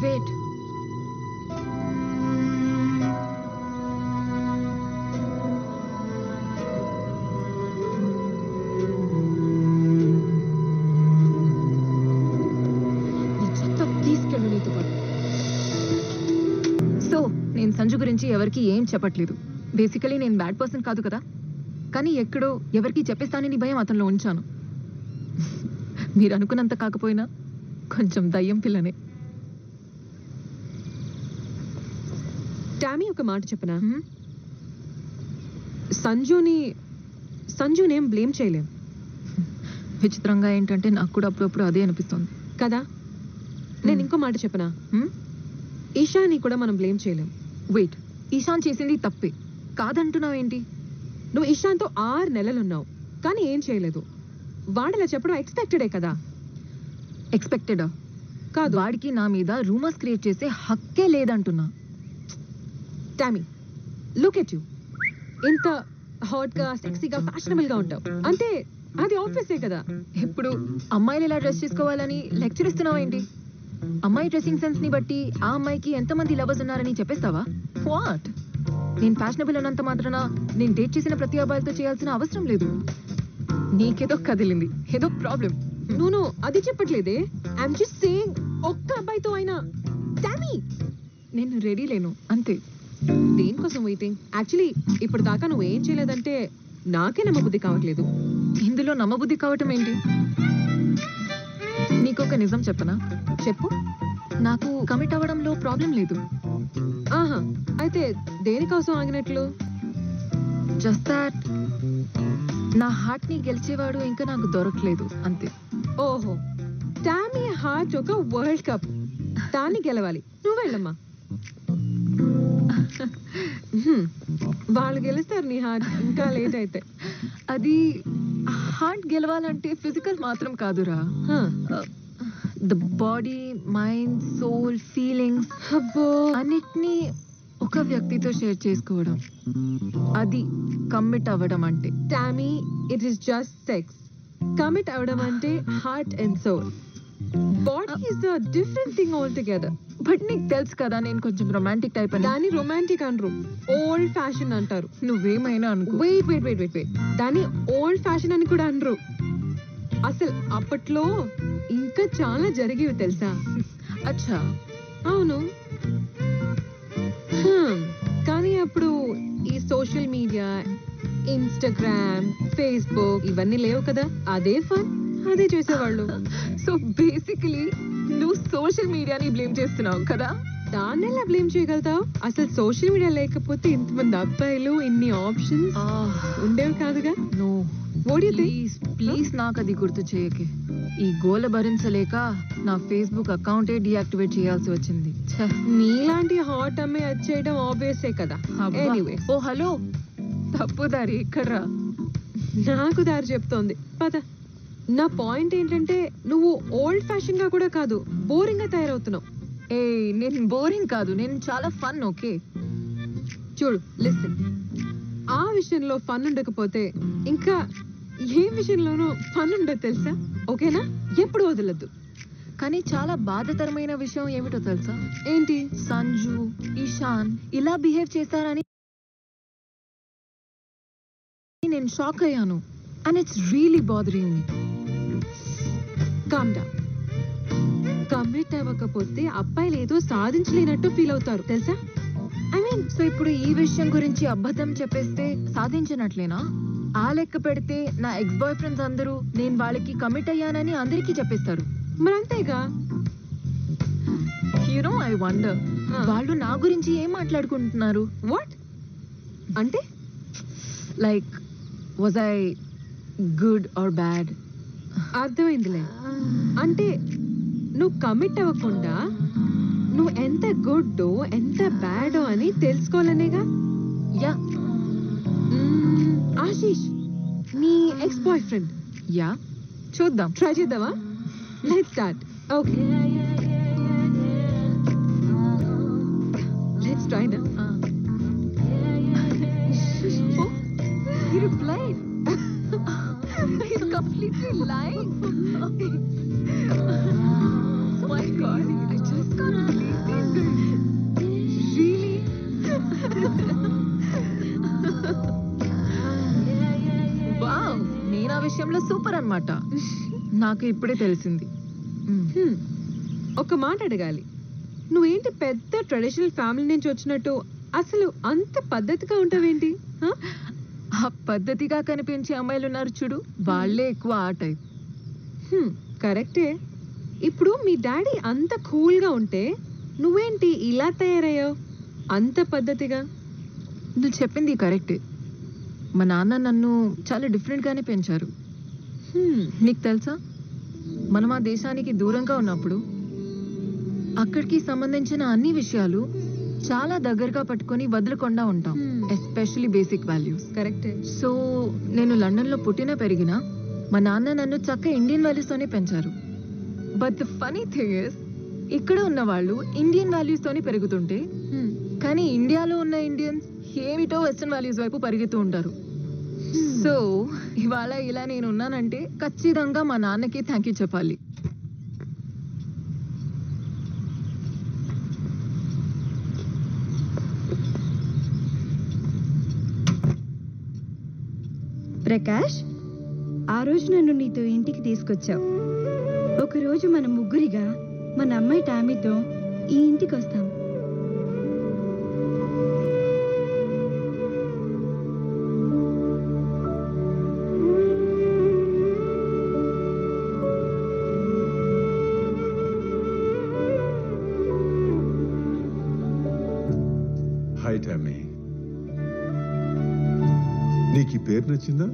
Wait. తీసుకెళ్ళు నీతో పాటు. సో నేను సంజు గురించి ఎవరికి ఏం చెప్పట్లేదు. బేసికలీ నేను బ్యాడ్ పర్సన్ కాదు కదా, కానీ ఎక్కడో ఎవరికి చెప్పేస్తానని భయం అతనిలో ఉంచాను. మీరు అనుకున్నంత కాకపోయినా కొంచెం దయ్యం పిల్లనే. టామీ, ఒక మాట చెప్పనా? సంజునేం బ్లేమ్ చేయలేం విచిత్రంగా ఏంటంటే నాకు కూడా అప్పుడప్పుడు అదే అనిపిస్తుంది కదా. నేను ఇంకో మాట చెప్పనా? ఈశాని కూడా మనం బ్లేమ్ చేయలేం. వెయిట్, ఈశాన్ చేసింది తప్పే కాదంటున్నావు ఏంటి? నువ్వు ఈశాన్తో 6 నెలలు ఉన్నావు కానీ ఏం చేయలేదు. వాడిలా చెప్పడం ఎక్స్పెక్టెడే కదా. ఎక్స్పెక్టెడా? కాదు. వాడికి నా మీద రూమర్స్ క్రియేట్ చేసే హక్కే లేదంటున్నా. Tammy, look at you. ఇంత హాట్ గా సెక్సీగా ఫ్యాషనబుల్ గా ఉంటావు అంటే అది ఆఫీసే కదా. ఇప్పుడు అమ్మాయిలు ఇలా డ్రెస్ చేసుకోవాలని లెక్చర్ ఇస్తున్నావా ఏంటి? అమ్మాయి డ్రెస్సింగ్ సెన్స్ ని బట్టి ఆ అమ్మాయికి ఎంతమంది లవర్స్ ఉన్నారని చెప్పేస్తావా? వాట్? నేను ఫ్యాషనబుల్ అన్నంత మాత్రాన నేను డేట్ చేసిన ప్రతి అబ్బాయిలతో చేయాల్సిన అవసరం లేదు. నీకేదో కదిలింది, ఏదో ప్రాబ్లం. నువ్వు అది చెప్పట్లేదే. ఐఎమ్ జస్ట్ సేయింగ్ ఒక్క అబ్బాయితో అయినా. డామీ, నేను రెడీ లేను అంతే. దేనికోసం వెయిటింగ్? యాక్చువల్లీ ఇప్పుడు దాకా నువ్వు ఏం చేయలేదంటే నాకే నమ్మబుద్ధి కావట్లేదు. ఇందులో నమ్మబుద్ధి కావటం ఏంటి? నీకొక నిజం చెప్పనా? చెప్పు. నాకు కమిట్ అవ్వడంలో ప్రాబ్లం లేదు. ఆహా, అయితే దేనికోసం ఆగినట్లు? జస్ట్ దాట్ నా హార్ట్ ని గెలిచేవాడు ఇంకా నాకు దొరకలేదు అంతే. ఓహో, డామీ హార్ట్ ఒక వరల్డ్ కప్, దాన్ని గెలవాలి. నువ్వు వెళ్ళమ్మా. వాళ్ళు గెలుస్తారు నీ హార్ట్, ఇంకా లేట్ అయితే. అది హార్ట్ గెలవాలంటే ఫిజికల్ మాత్రం కాదురా. The body, mind, soul, feelings అబ్బో, అన్నిటినీ ఒక వ్యక్తితో షేర్ చేసుకోవడం, అది కమిట్ అవ్వడం అంటే. Tammy, it is just sex. Commit అవడం అంటే heart and soul. Body is a different thing all together. But నీకు తెలుసు కదా నేను కొంచెం రొమాంటిక్ టైప్ అని. దాన్ని రొమాంటిక్ అనరు, ఓల్డ్ ఫ్యాషన్ అంటారు. నువ్వేమైనా అనుకో. Wait wait wait wait wait, దాన్ని ఓల్డ్ ఫ్యాషన్ అని కూడా అనరు. అసలు అప్పట్లో ఇంకా చాలా జరిగేవి తెలుసా? అచ్చా, అవును. కానీ అప్పుడు ఈ సోషల్ మీడియా, ఇన్స్టాగ్రామ్, ఫేస్బుక్ ఇవన్నీ లేవు కదా. అదే ఫన్, అదే చేసేవాళ్ళు. సో బేసికలీ నువ్వు సోషల్ మీడియాని బ్లేమ్ చేస్తున్నావు కదా? దాన్ని ఎలా బ్లేమ్ చేయగలుగుతావు? అసలు సోషల్ మీడియా లేకపోతే ఇంతమంది అబ్బాయిలు, ఇన్ని ఆప్షన్స్ ఉండేవి కాదుగా. నో, ప్లీజ్ ప్లీజ్ నాకు అది గుర్తు చేయకే. ఈ గోల భరించలేక నా ఫేస్బుక్ అకౌంటే డీయాక్టివేట్ చేయాల్సి వచ్చింది. ఛ. నీలాంటి హాట్ అమ్మాయి అది చేయడం ఆబ్వియసే కదా. అబ్బా. ఎనీవే, ఓ హలో, తప్పు దారి ఎక్కడ్రా? నాకు దారి చెప్తోంది, పద. నా పాయింట్ ఏంటంటే నువ్వు ఓల్డ్ ఫ్యాషన్ గా కూడా కాదు, బోరింగ్ గా తయారవుతున్నావు. ఏ, నేను బోరింగ్ కాదు, నేను చాలా ఫన్. ఓకే చూడు, లిసన్. ఆ విషయంలో ఫన్ ఉండకపోతే ఇంకా ఏ విషయంలోనూ ఫన్ ఉండదు తెలుసా? ఓకేనా? ఎప్పుడు వదలద్దు. కానీ చాలా బాధాకరమైన విషయం ఏమిటో తెలుసా? ఏంటి? సంజు, ఇషాన్ ఇలా బిహేవ్ చేస్తారని నేను షాక్ అయ్యాను. And it's really bothering me. Calm down. Commit అవ్వకపోతే అబ్బాయిలు ఏదో సాధించలేనట్టు ఫీల్ అవుతారు తెలుసా? ఐ మీన్, సో ఇప్పుడు ఈ విషయం గురించి అబద్ధం చెప్పేస్తే సాధించినట్లేనా? ఆ లెక్క పెడితే నా ఎక్స్ బాయ్ ఫ్రెండ్స్ అందరూ నేను వాళ్ళకి కమిట్ అయ్యానని అందరికీ చెప్పేస్తారు. మరంతేగా. యు నో, ఐ వండర్ వాళ్ళు నా గురించి ఏం మాట్లాడుకుంటున్నారు. వాట్ అంటే? Like, was I good or bad? అర్థమైందిలే. అంటే నువ్వు కమిట్ అవ్వకుండా నువ్వు ఎంత గుడ్డో ఎంత బ్యాడో అని తెలుసుకోవాలనేగా. యా. ఆశీష్, నీ ఎక్స్ బాయ్ ఫ్రెండ్. యా, చూద్దాం. ట్రై చేద్దామా? Let's start. Okay, let's try నా. He replied. He's completely lying. My God, I just can't believe this. Really? Wow, నేను ఆ విషయంలో సూపర్ అన్నమాట. నాకు ఇప్పుడే తెలిసింది. ఒక మాట అడగాలి. నువ్వేంటి పెద్ద ట్రెడిషనల్ ఫ్యామిలీ నుంచి వచ్చినట్టు అసలు అంత పద్ధతిగా ఉంటావేంటి? ఆ పద్ధతిగా కనిపించే అమ్మాయిలు ఉన్నారు చూడు, వాళ్ళే ఎక్కువ ఆ టైప్. కరెక్టే. ఇప్పుడు మీ డాడీ అంత కూల్ గా ఉంటే నువ్వేంటి ఇలా తయారయ్యావు అంత పద్ధతిగా? నువ్వు చెప్పింది కరెక్టే. మా నాన్న నన్ను చాలా డిఫరెంట్ గానే పెంచారు. నీకు తెలుసా, మనం ఆ దేశానికి దూరంగా ఉన్నప్పుడు అక్కడికి సంబంధించిన అన్ని విషయాలు చాలా దగ్గరగా పట్టుకొని వదలకుండా ఉంటాం, ఎస్పెషల్లీ బేసిక్ వాల్యూస్. కరెక్టే. సో నేను లండన్ లో పుట్టిన పెరిగినా మా నాన్న నన్ను చక్క ఇండియన్ వాల్యూస్ తోనే పెంచారు. But the funny thing is, ఇక్కడ ఉన్న వాళ్ళు ఇండియన్ వాల్యూస్ తోనే పెరుగుతుంటే కానీ ఇండియాలో ఉన్న ఇండియన్స్ ఏమిటో వెస్టర్న్ వాల్యూస్ వైపు పరిగెత్తూ ఉంటారు. సో ఇవాళ ఇలా నేను ఉన్నానంటే ఖచ్చితంగా మా నాన్నకి థ్యాంక్ యూ చెప్పాలి. ప్రకాష్, ఆ రోజు నన్ను నీతో ఇంటికి తీసుకొచ్చావు. ఒకరోజు మన ముగ్గురిగా మన అమ్మాయి టామీతో ఈ ఇంటికి వస్తాం. హాయ్ టామీ, నీకు ఈ పేరు నచ్చిందా?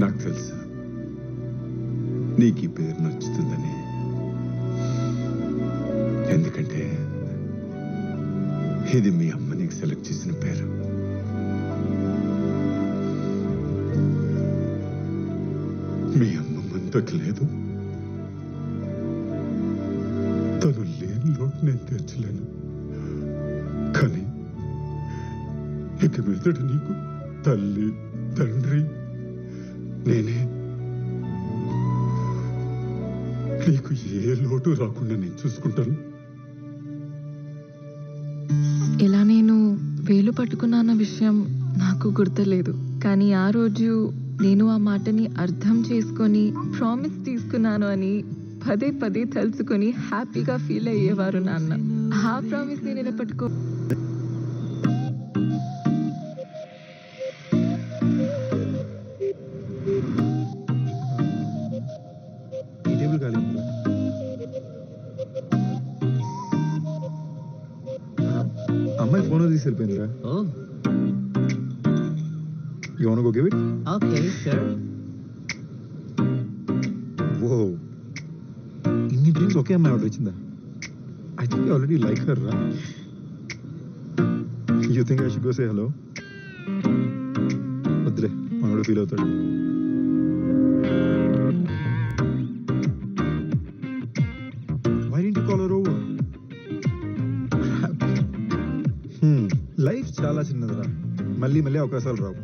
నాకు తెలుసా నీకు ఈ పేరు నచ్చుతుందని. ఎందుకంటే ఇది మీ అమ్మ నీకు సెలెక్ట్ చేసిన పేరు. మీ అమ్మ మనతోటి లేదు, తను లేని లోటు నేను తీర్చలేను. కానీ ఇక మీదట నీకు తల్లి తండ్రి నేనే. నీకు ఏ లోటు రాకుండా నేను చూసుకుంటాను. ఇలా నేను వేలు పట్టుకున్నాన్న విషయం నాకు గుర్తులేదు, కానీ ఆ రోజు నేను ఆ మాటని అర్థం చేసుకొని ప్రామిస్ తీసుకున్నాను అని పదే పదే తలుచుకొని హ్యాపీగా ఫీల్ అయ్యేవారు నాన్న. ఆ ప్రామిస్ ని నిలబెట్టుకో. ఈ టేబుల్ ఖాళీ ఉందా? అమ్మాయి ఫోన్ తీసి వెళ్ళిపోయిందిరా. Oh you want go give it? Okay sure. Oh, ఇన్ని డ్రింక్స్ ఒకే అమ్మాయి ఆర్డర్ ఇచ్చిందా? I think you already like her రా. You think I should go say hello? వద్దులే, మనోడు ఫీల్ అవుతాడు. Why didn't you call her over? Life చాలా చిన్నదిరా, మళ్ళీ మళ్ళీ అవకాశాలు రావు.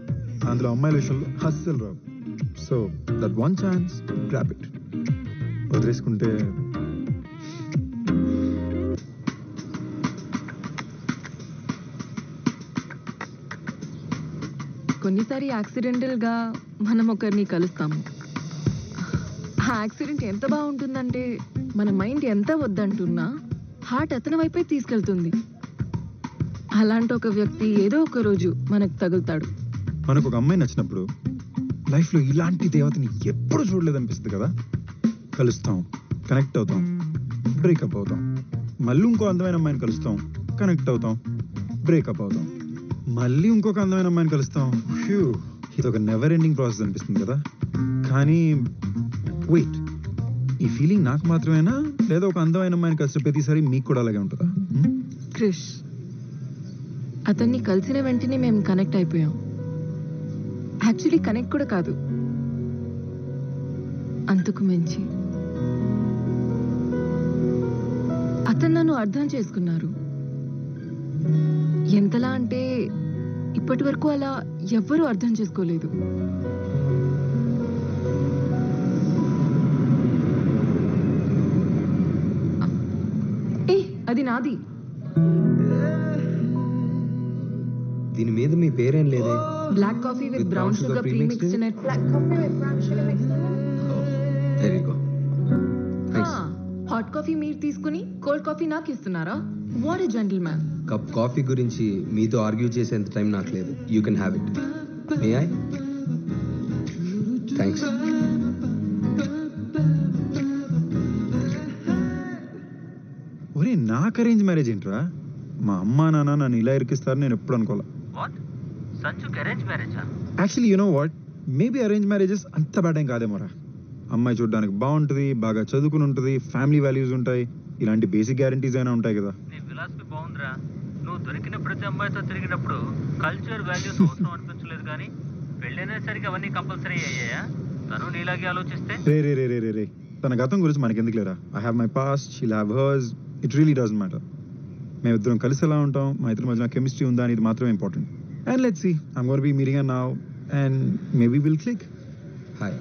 అందులో అమ్మాయిల విషయంలో అస్సలు రావు. So that one chance, grab it. వదిలేసుకుంటే కొన్నిసారి యాక్సిడెంటల్ గా మనం ఒకరిని కలుస్తాము. ఆ యాక్సిడెంట్ ఎంత బాగుంటుందంటే మన మైండ్ ఎంత వద్దంటున్నా హార్ట్ అతని వైపే తీసుకెళ్తుంది. అలాంటి ఒక వ్యక్తి ఏదో ఒక రోజు మనకు తగులుతాడు. మనకు ఒక అమ్మాయి నచ్చినప్పుడు లైఫ్లో ఇలాంటి దేవతని ఎప్పుడు చూడలేదనిపిస్తుంది కదా. కలుస్తాం, కనెక్ట్ అవుతాం, బ్రేకప్ అవుతాం, మళ్ళీ ఇంకో అందమైన అమ్మాయిని కలుస్తాం, కనెక్ట్ అవుతాం, బ్రేకప్ అవుతాం, మళ్ళీ ఇంకొక అందమైన అమ్మాయిని కలుస్తాం. హ్యూ, ఇది ఒక నెవర్ ఎండింగ్ ప్రాసెస్ అనిపిస్తుంది కదా. కానీ వెయిట్, ఈ ఫీలింగ్ నాకు మాత్రమేనా, లేదా ఒక అందమైన అమ్మాయిని కలిసిన ప్రతిసారి మీకు కూడా అలాగే ఉంటుందా? క్రిష్, అతన్ని కలిసిన వెంటనే మేము కనెక్ట్ అయిపోయాం. యాక్చువల్లీ కనెక్ట్ కూడా కాదు, అంతకు మించి అతను నన్ను అర్థం చేసుకున్నారు. ఎంతలా అంటే ఇప్పటి వరకు అలా ఎవ్వరూ అర్థం చేసుకోలేదు. ఏ, అది నాది. దీని మీద మీ పేరేం లేదే. Black coffee with brown sugar premixed in it. Black coffee with brown sugar mixed in it. Very good. Hot coffee మీరు తీసుకుని కోల్డ్ కాఫీ నాకు ఇస్తున్నారా? What a gentleman. Cup coffee గురించి మీతో ఆర్గ్యూ చేసేంత టైం నాకు లేదు. You can have it. May I? Thanks. ఒరే, నాకు అరేంజ్ మ్యారేజ్ ఏంట్రా? మా అమ్మా నాన్న నన్ను ఇలా ఇరికిస్తారు నేను ఎప్పుడు అనుకోలే. వాట్? సంచుకి అరేంజ్ మ్యారేజా? Actually you know what, maybe arrange marriages అంత బ్యాడ్ ఏం కాదేమోరా. అమ్మాయి చూడడానికి బాగుంటుంది, బాగా చదువుకుని ఉంటుంది, ఫ్యామిలీ వాల్యూస్ ఉంటాయి, ఇలాంటి బేసిక్ గ్యారంటీస్ అయినా ఉంటాయి కదా. నీ ఫిలాసఫీ బాగుందిరా. నువ్వు దొరికిన ప్రతి అమ్మాయితో తిరిగినప్పుడు కల్చర్ వాల్యూస్ అవసరం అనిపించలేదు, కానీ పెళ్ళైనసరికి అవన్నీ కంపల్సరీ అయ్యాయా? తను నీలాగే ఆలోచిస్తే? రే రే రే రే రే రే, తన గతం గురించి మనకెందుకు లేరా? I have my past, she'll have hurts. It really doesn't matter. మేమిద్దరం కలిసి ఎలా ఉంటాం, మా ఇద్దరి మధ్యన కెమిస్ట్రీ ఉందా అనేది మాత్రమే important. And let's see. I'm going to be meeting her now, and maybe we'll click. Hi.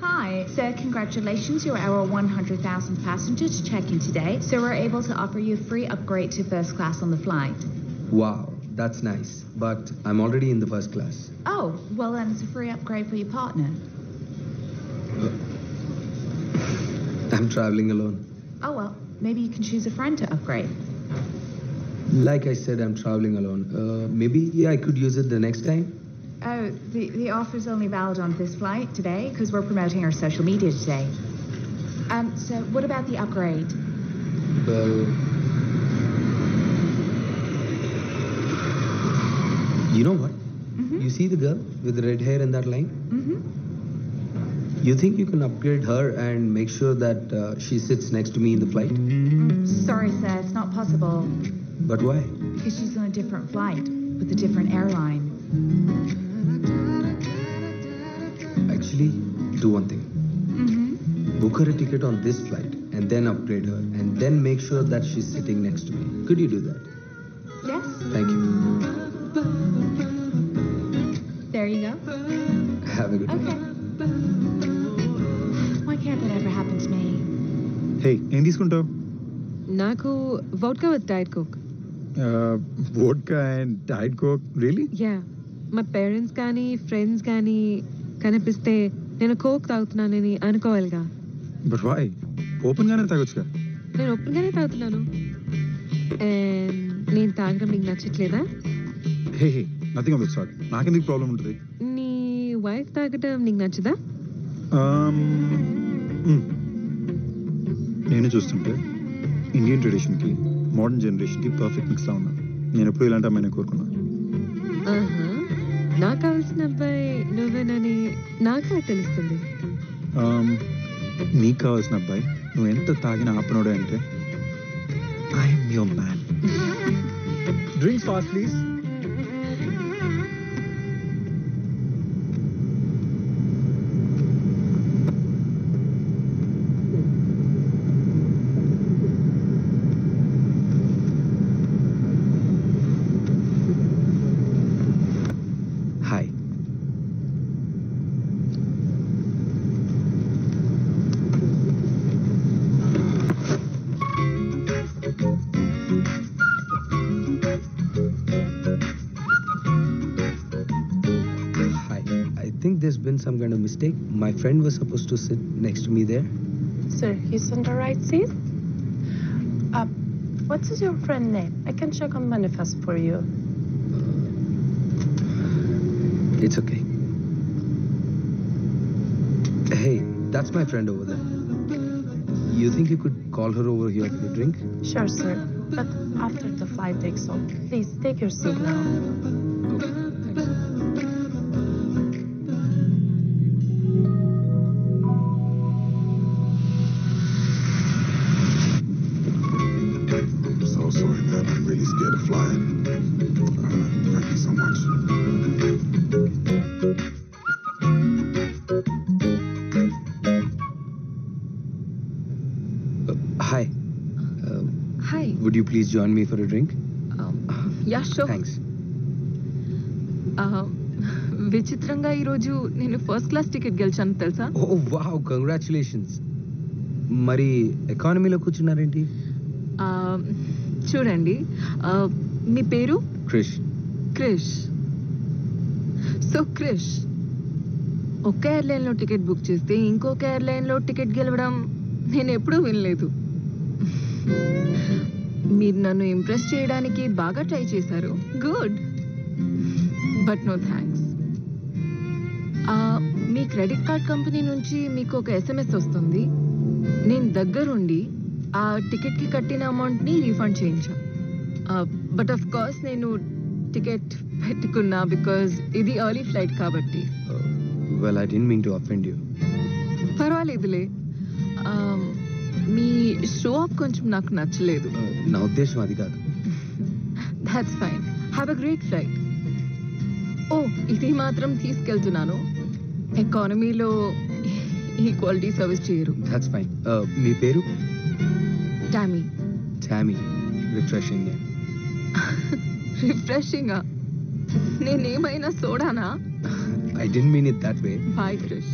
Hi, so congratulations, you're our 100,000th passenger to check in today. So we're able to offer you a free upgrade to first class on the flight. Wow, that's nice. But I'm already in the first class. Oh, well then it's a free upgrade for your partner. I'm traveling alone. Oh well, maybe you can choose a friend to upgrade. Like I said, I'm traveling alone. Maybe I could use it the next time. Oh, the offer's only valid on this flight today because we're promoting our social media today. So what about the upgrade? Well, you know what? Mm-hmm. You see the girl with the red hair in that line? Mm-hmm. You think you can upgrade her and make sure that she sits next to me in the flight? Sorry, sir, it's not possible But why? because she's on a different flight with a different airline. Actually, do one thing. Mm-hmm. Book her a ticket on this flight and then upgrade her and then make sure that she's sitting next to me. Could you do that? Yes, Thank you. there you go. Have a good day. Okay. Why can't that ever happen to me? Hey, ఏం తీసుకుంటావు? నాకు vodka with diet coke. Vodka and diet coke, really? Yeah, మా parents కానీ friends కానీ కనిపిస్తే నేను coke తాగుతున్నానని అనుకోవాలిగా. But why? ఓపెన్ గానే తాగొచ్చుగా. నేను ఒప్పుగానే తాగుతున్నాను. And నేను తాగడం నీకు నచ్చట్లేదా? Hey hey, nothing of this sort. నాకెందుకు ప్రాబ్లం ఉంటుంది? నీ వైఫ్ తాగడం నీకు నచ్చదా? నేను చూస్తుంటే ఇండియన్ ట్రెడిషన్కి మోడర్న్ జనరేషన్కి పర్ఫెక్ట్ మిక్స్లా ఉన్నాను. నేను ఎప్పుడు ఇలాంటి అమ్మాయిని కోరుకున్నాను. ఆహా, నాకు కావాల్సిన అబ్బాయి నువ్వేనని నాకు తెలుస్తుంది. నీకు కావాల్సిన అబ్బాయి నువ్వు ఎంత తాగిన ఆపనోడే అంటే I'm your man. Drinks fast please. Hi. Hi. I think there's been some kind of mistake. My friend was supposed to sit next to me there. Sir, he's on the right seat. What is your friend name? I can check on manifest for you. It's okay. Hey, that's my friend over there. You think you could call her over here for a drink? Sure, sir. But after the flight takes off, please take your seat now. Okay, thanks. I'm so sorry, man. I'm really scared of flying. Thank you so much. Hi. Hi. Would you please join me for a drink? Yeah sure. Thanks. విచిత్రంగా ఈరోజు నేను first class ticket గెలిచాను తెలుసా? Oh, wow. Congratulations. మరి ఎకానమీలో కూర్చున్నారేంటి? చూడండి, మీ పేరు Krish. Krish. So Krish, ఒక ఎయిర్లైన్లో టికెట్ బుక్ చేస్తే ఇంకొక ఎయిర్లైన్లో టికెట్ గెలవడం నేను ఎప్పుడూ వినలేదు. మీరు నన్ను ఇంప్రెస్ చేయడానికి బాగా ట్రై చేశారు. Good, but no thanks. మీ క్రెడిట్ కార్డ్ కంపెనీ నుంచి మీకు ఒక SMS వస్తుంది. నేను దగ్గరుండి ఆ టికెట్కి కట్టిన అమౌంట్ని రీఫండ్ చేయించా. బట్ ఆఫ్ కోర్స్ నేను టికెట్ పెట్టుకున్నా బికాజ్ ఇది ఎర్లీ ఫ్లైట్ కాబట్టి. Well, I didn't mean to offend you. పర్వాలేదులే. మీ షో ఆఫ్ కొంచెం నాకు నచ్చలేదు. నా ఉద్దేశం అది కాదు. That's fine. Have a great flight. Oh, ఇది మాత్రం తీసుకెళ్తున్నాను. ఎకానమీలో ఈ క్వాలిటీ సర్వీస్ చేయరు. That's fine. మీ పేరు? Tammy. Tammy. Refreshing name. Refreshing. నేనేమైనా సోడానా? I didn't mean it that way. Bye Krish.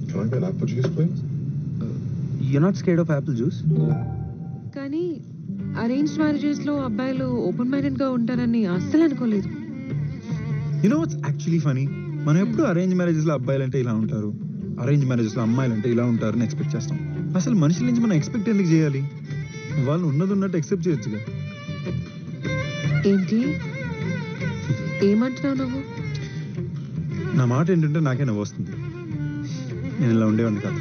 Can I get apple juice, please? You're not scared of apple juice? కానీ అరేంజ్ మ్యారేజెస్ లో అబ్బాయిలు ఓపెన్ మైండెడ్ గా ఉంటారని అస్సలు అనుకోలేదు. You know what's actually funny, మనం ఎప్పుడు అరేంజ్ మ్యారేజెస్ లో అబ్బాయిలు అంటే ఇలా ఉంటారు, అరేంజ్ మ్యారేజెస్ లో అమ్మాయిలు అంటే ఇలా ఉంటారు అని ఎక్స్పెక్ట్ చేస్తాం. అసలు మనుషుల నుంచి మనం ఎక్స్పెక్ట్ ఎందుకు చేయాలి? వాళ్ళు ఉన్నది ఉన్నట్టు ఎక్సెప్ట్ చేయొచ్చుగా. ఏంటి ఏమంటున్నావు నువ్వు? నా మాట ఏంటంటే నాకే నవ్వు వస్తుంది. నేను ఇలా ఉండేవాడిని కాదు.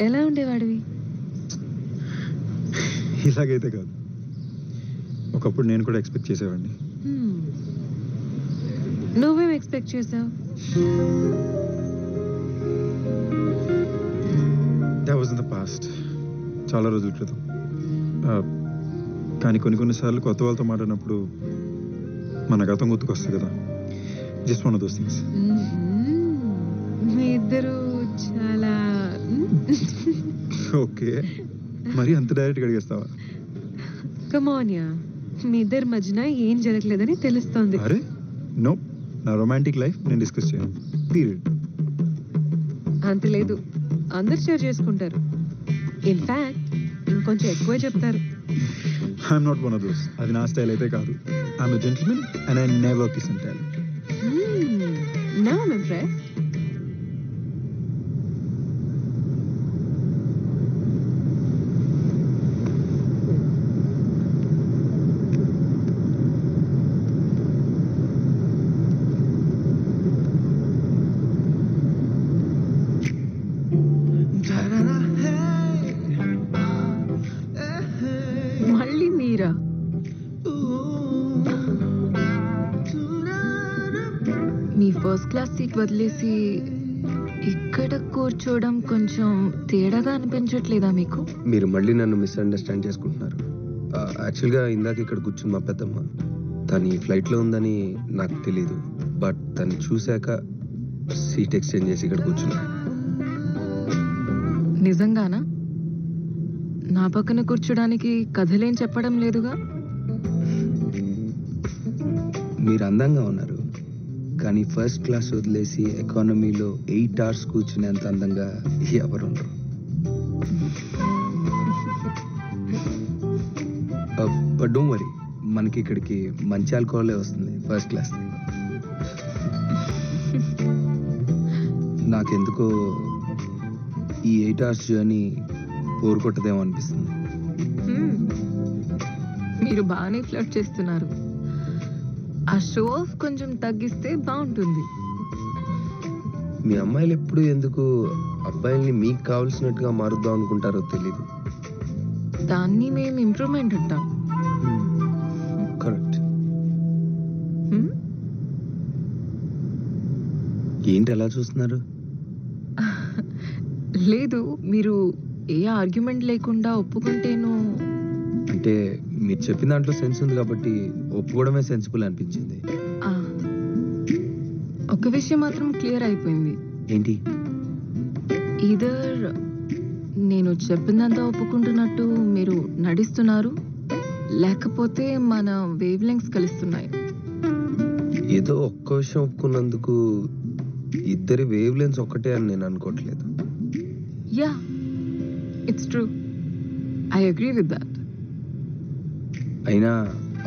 ఎలా ఉండేవాడివి? ఇలాగైతే కాదు. ఒకప్పుడు నేను కూడా ఎక్స్పెక్ట్ చేసేవాడిని. నువ్వేం ఎక్స్పెక్ట్ చేసావు? That was in the past, చాలా రోజుల క్రితం. కానీ కొన్నిసార్లు కొత్త వాళ్ళతో మాట్లాడినప్పుడు మన గతం గుర్తుకొస్తుంది కదా. Just one of those things. మీ ఇద్దరు చాలా ఓకే, మరి అంత డైరెక్ట్గా అడిగేస్తావా? కమాన్యా, మీ ఇద్దరి మధ్యన ఏం జరగలేదని తెలుస్తోంది. అరే నో, నా రొమాంటిక్ లైఫ్ నేను డిస్కస్ చేయను, పీరియడ్. అంత లేదు, అందరు షేర్ చేసుకుంటారు. ఇన్ఫాక్ట్ ఇంకొంచెం ఎక్కువే చెప్తారు. I'm not one of those. అది నా స్టైల్ అయితే కాదు. I'm a gentleman and I never kiss and tell. Now I'm impressed. మళ్ళీ మీరా? మీ ఫస్ట్ క్లాస్ సీట్ వదిలేసి ఇక్కడ కూర్చోవడం కొంచెం తేడాగా అనిపించట్లేదా మీకు? మీరు మళ్ళీ నన్ను మిస్అండర్స్టాండ్ చేసుకుంటున్నారు. యాక్చువల్గా ఇందాక ఇక్కడ కూర్చుని మా పెద్దమ్మ, తను ఈ ఫ్లైట్లో ఉందని నాకు తెలీదు. బట్ తను చూశాక సీట్ ఎక్స్చేంజ్ చేసి ఇక్కడ కూర్చున్నా. నిజంగానా? నా పక్కన కూర్చోడానికి కథలేం చెప్పడం లేదుగా. మీరు అందంగా ఉన్నారు, కానీ ఫస్ట్ క్లాస్ వదిలేసి ఎకానమీలో 8 hours కూర్చునేంత అందంగా ఎవరుండరు. బట్ డోంట్ వరీ, మనకి ఇక్కడికి మంచి ఆల్కహాలే వస్తుంది ఫస్ట్ క్లాస్. నాకెందుకో ఈ 8 hours జర్నీ బోర్ కొట్టదేమో అనిపిస్తుంది. మీరు బాగానే ఫ్లర్ట్ చేస్తున్నారు. ఆ షో ఆఫ్ కొంచెం తగ్గిస్తే బాగుంటుంది. మీ అమ్మాయిలు ఎప్పుడు ఎందుకు అబ్బాయిల్ని మీకు కావాల్సినట్టుగా మారుద్దాం అనుకుంటారో తెలీదు. దాన్ని మేము ఇంప్రూవ్మెంట్ అంటాం. కరెక్ట్. ఏంటి అలా చూస్తున్నారు? లేదు, మీరు ఏ ఆర్గ్యుమెంట్ లేకుండా ఒప్పుకుంటేను. అంటే మీరు చెప్పిన దాంట్లో సెన్స్ ఉంది కాబట్టి ఒప్పుకోవడమే సెన్సిబుల్ అనిపించింది. ఆ, ఒక విషయం మాత్రం క్లియర్ అయిపోయింది. ఏంటి? ఈదర్ నేను చెప్పినంత ఒప్పుకుంటున్నట్టు మీరు నడిస్తున్నారు, లేకపోతే మన వేవ్ లెంగ్స్ కలుస్తున్నాయి. ఏదో ఒక్క విషయం ఒప్పుకున్నందుకు ఇద్దరి వేవ్ లెన్స్ ఒక్కటే అని నేను అనుకోవట్లేదు. Yeah, it's true. I agree with that. అయినా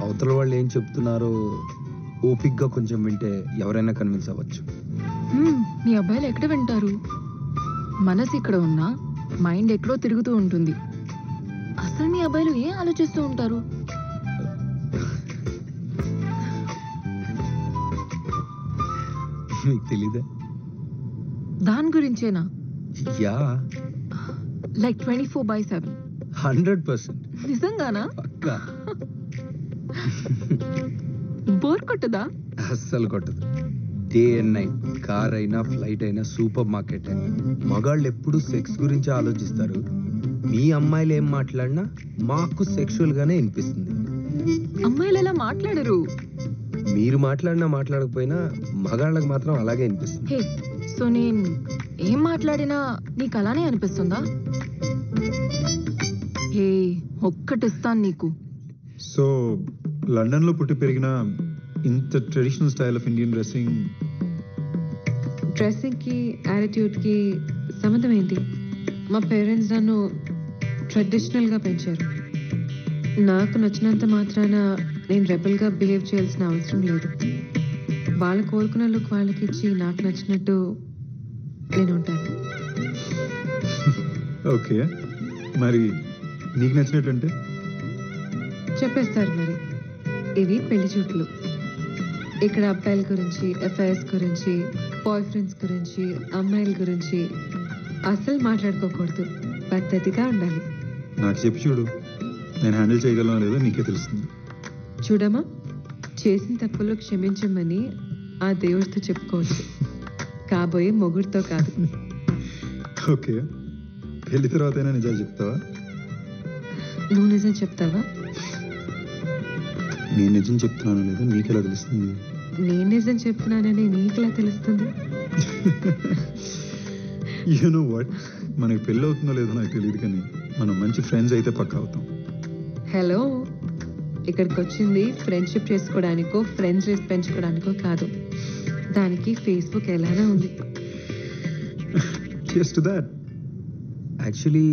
అవతల వాళ్ళు ఏం చెప్తున్నారో ఓపిక్గా కొంచెం వింటే ఎవరైనా కన్విన్స్ అవ్వచ్చు. మీ అబ్బాయిలు ఎక్కడ వింటారు? మనసు ఇక్కడ ఉన్నా మైండ్ ఎక్కడో తిరుగుతూ ఉంటుంది. అసలు మీ అబ్బాయిలు ఏం ఆలోచిస్తూ ఉంటారు? మీకు తెలీదా? దాని గురించేనా? Yeah, like 24/7. 100%. నిజంగానా? పక్కా. బోర్ కొట్టదా? అస్సలు కొట్టదు. డే అండ్ నైట్, కార్ అయినా ఫ్లైట్ అయినా సూపర్ మార్కెట్ అయినా మగాళ్ళు ఎప్పుడు సెక్స్ గురించి ఆలోచిస్తారు. మీ అమ్మాయిలు ఏం మాట్లాడినా మాకు సెక్షువల్ గానే వినిపిస్తుంది. అమ్మాయిలు ఎలా మాట్లాడరు. మీరు మాట్లాడినా మాట్లాడకపోయినా మగాళ్ళకి మాత్రం అలాగే వినిపిస్తుంది. హే, సో నేను ఏం మాట్లాడినా నీకు అలానే అనిపిస్తుందా? హే, ఒక్కటిస్తాను నీకు. సో లండన్లో పుట్టి పెరిగిన ఇంత traditional style of Indian dressing డ్రెస్సింగ్కి యాటిట్యూడ్కి సంబంధం ఏంటి? మా పేరెంట్స్ నన్ను ట్రెడిషనల్గా పెంచారు. నాకు నచ్చినంత మాత్రాన నేను రెబల్గా బిహేవ్ చేయాల్సిన అవసరం లేదు. వాళ్ళు కోరుకున్న లుక్ వాళ్ళకి ఇచ్చి నాకు నచ్చినట్టు నేను ఉంటాను. ఓకే, మరి నీకు నచ్చినట్టు అంటే? చెప్పేస్తారు మరి. ఇవి పెళ్లి చూపులు. ఇక్కడ అబ్బాయిల గురించి, అఫైర్స్ గురించి, బాయ్ ఫ్రెండ్స్ గురించి, అమ్మాయిల గురించి అసలు మాట్లాడుకోకూడదు. పద్ధతిగా ఉండాలి. నాకు చెప్పి చూడు, నేను హ్యాండిల్ చేయగలను లేదో నీకే తెలుస్తుంది. చూడమ్మా, చేసిన తప్పులు క్షమించమని ఆ దేవుడితో చెప్పుకోవచ్చు, కాబోయే మొగుడితో కాదు. ఓకే, పెళ్లి తర్వాత అయినా నిజాలు చెప్తావా? నువ్వు నిజం చెప్తావా? నేను నిజం చెప్తున్నాను లేదో నీకెలా తెలుస్తుంది? నేను నిజం చెప్తున్నానని నీకులా తెలుస్తుంది? యు నో వాట్, మనకి పెళ్ళి అవుతుందో లేదో నాకు తెలియదు, కానీ మనం మంచి ఫ్రెండ్స్ అయితే పక్కా అవుతాం. హలో, ఇక్కడికి వచ్చింది ఫ్రెండ్షిప్ చేసుకోవడానికో ఫ్రెండ్స్ లిస్ట్ పెంచుకోవడానికో కాదు. దానికి ఫేస్బుక్ ఎలానే ఉంది. Just that. యాక్చువల్లీ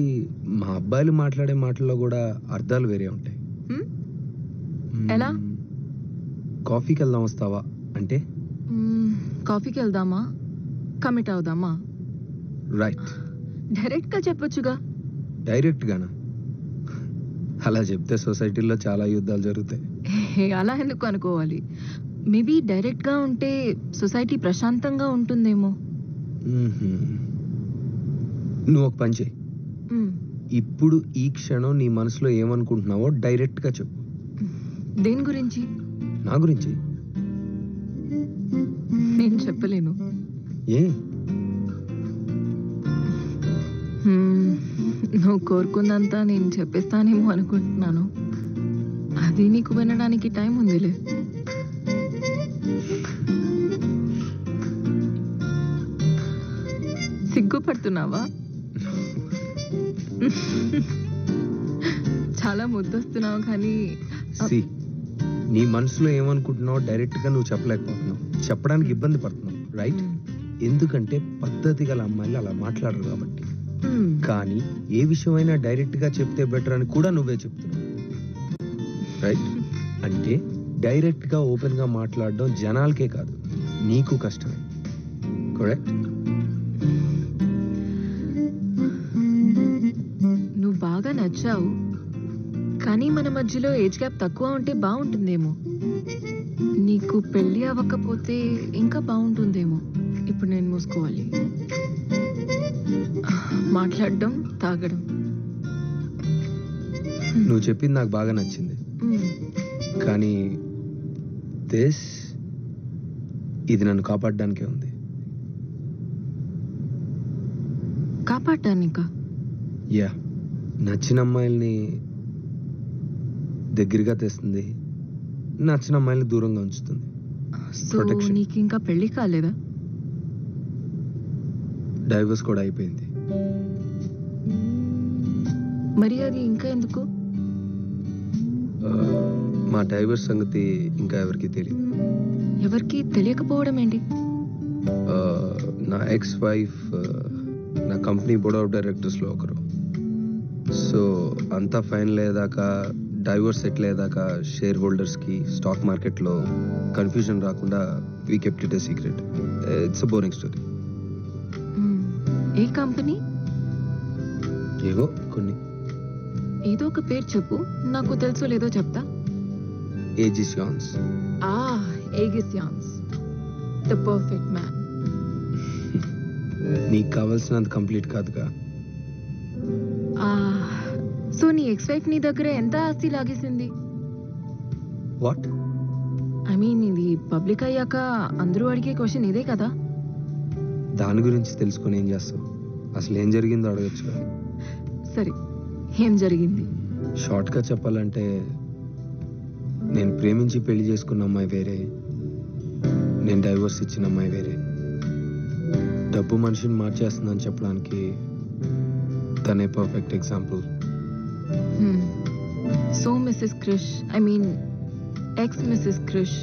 మా అబ్బాయిలు మాట్లాడే మాటల్లో కూడా అర్థాలు వేరే ఉంటాయి. ఎలా? కాఫీకి వెళ్దాం వస్తావా అంటే కాఫీకి వెళ్దామా, కమిట్ అవుదామా? రైట్. డైరెక్ట్గా చెప్పొచ్చుగా. డైరెక్ట్గానా? అలా చెప్తే సొసైటీలో చాలా యుద్ధాలు జరుగుతాయి. అలా ఎందుకు అనుకోవాలి? మేబీ డైరెక్ట్గా ఉంటే సొసైటీ ప్రశాంతంగా ఉంటుందేమో. నువ్వు ఒక పని చేయి. మ్మ్. ఇప్పుడు ఈ క్షణం నీ మనసులో ఏమనుకుంటున్నావో డైరెక్ట్గా చెప్పు. దేని గురించి? నా గురించి. నేను చెప్పలేను. ఏ? నువ్వు కోరుకుందంతా నేను చెప్పేస్తానేమో అనుకుంటున్నాను. అది నీకు వినడానికి టైం ఉందిలే. సిగ్గుపడుతున్నావా? చాలా ముద్దొస్తున్నావు కానీ సి, నీ మనసులో ఏమనుకుంటున్నావో డైరెక్ట్గా నువ్వు చెప్పలేకపోతున్నావు, చెప్పడానికి ఇబ్బంది పడుతున్నావు. రైట్? ఎందుకంటే పద్ధతి గల అమ్మాయిలు అలా మాట్లాడరు కాబట్టి. కానీ ఏ విషయమైనా డైరెక్ట్గా చెప్తే బెటర్ అని కూడా నువ్వే చెప్తున్నావు. రైట్? అంటే డైరెక్ట్గా ఓపెన్గా మాట్లాడడం జనాలకే కాదు, నీకు కష్టమే. కరెక్ట్? నువ్వు బాగా నచ్చావు, కానీ మన మధ్యలో ఏజ్ గ్యాప్ తక్కువ ఉంటే బాగుంటుందేమో. నీకు పెళ్ళి అవ్వకపోతే ఇంకా బాగుంటుందేమో. ఇప్పుడు నేను మూసుకోవాలి. మాట్లాడడం, తాగడం. నువ్వు చెప్పింది నాకు బాగా నచ్చింది, కానీ ఇది నన్ను కాపాడడానికే ఉంది. కాపాడటానికా? యా, నచ్చిన అమ్మాయిల్ని దగ్గరగా తెస్తుంది, నచ్చిన అమ్మాయిల్ని దూరంగా ఉంచుతుంది. So Protection. నీకు ఇంకా పెళ్లి కాలేదా? డైవర్స్ కూడా అయిపోయింది. మరి అది ఇంకా ఎందుకు? మా డైవర్స్ సంగతి ఇంకా ఎవరికి తెలియదు. ఎవరికి తెలియకపోవడం ఏంటి? నా ఎక్స్ వైఫ్ నా కంపెనీ బోర్డ్ ఆఫ్ డైరెక్టర్స్లో ఒకరు. సో అంతా ఫైనల్ అయ్యేదాకా, డైవర్స్ సెటిల్ అయ్యేదాకా షేర్ హోల్డర్స్కి స్టాక్ మార్కెట్లో కన్ఫ్యూజన్ రాకుండా we kept it a secret. It's a boring story. A company? ఏవో కొన్ని. ఏదో ఒక పేరు చెప్పు, నాకు తెలుసో లేదో చెప్తా. ఏజిసియాన్స్. ఏగిసియాన్స్, ద పర్ఫెక్ట్ మ్యాన్. నీకు కావాల్సినంత కంప్లీట్ కాదుగా. సో నీ ఎక్స్ వైఫ్ నీ దగ్గర ఎంత ఆస్తి లాగేసింది? వాట్? ఐ మీన్ ఇది పబ్లిక్ అయ్యాక అందరూ అడిగే క్వశ్చన్ ఇదే కదా. దాని గురించి తెలుసుకొని ఏం చేస్తావు? అసలు ఏం జరిగిందో అడగచ్చు. సరే, ఏం జరిగింది? షార్ట్గా చెప్పాలంటే, నేను ప్రేమించి పెళ్లి చేసుకున్న అమ్మాయి వేరే, నేను డైవర్స్ ఇచ్చిన అమ్మాయి వేరే. డబ్బు మనిషిని మార్చేస్తుందని చెప్పడానికి తనే perfect example. So Mrs Krish, I mean ex Mrs Krish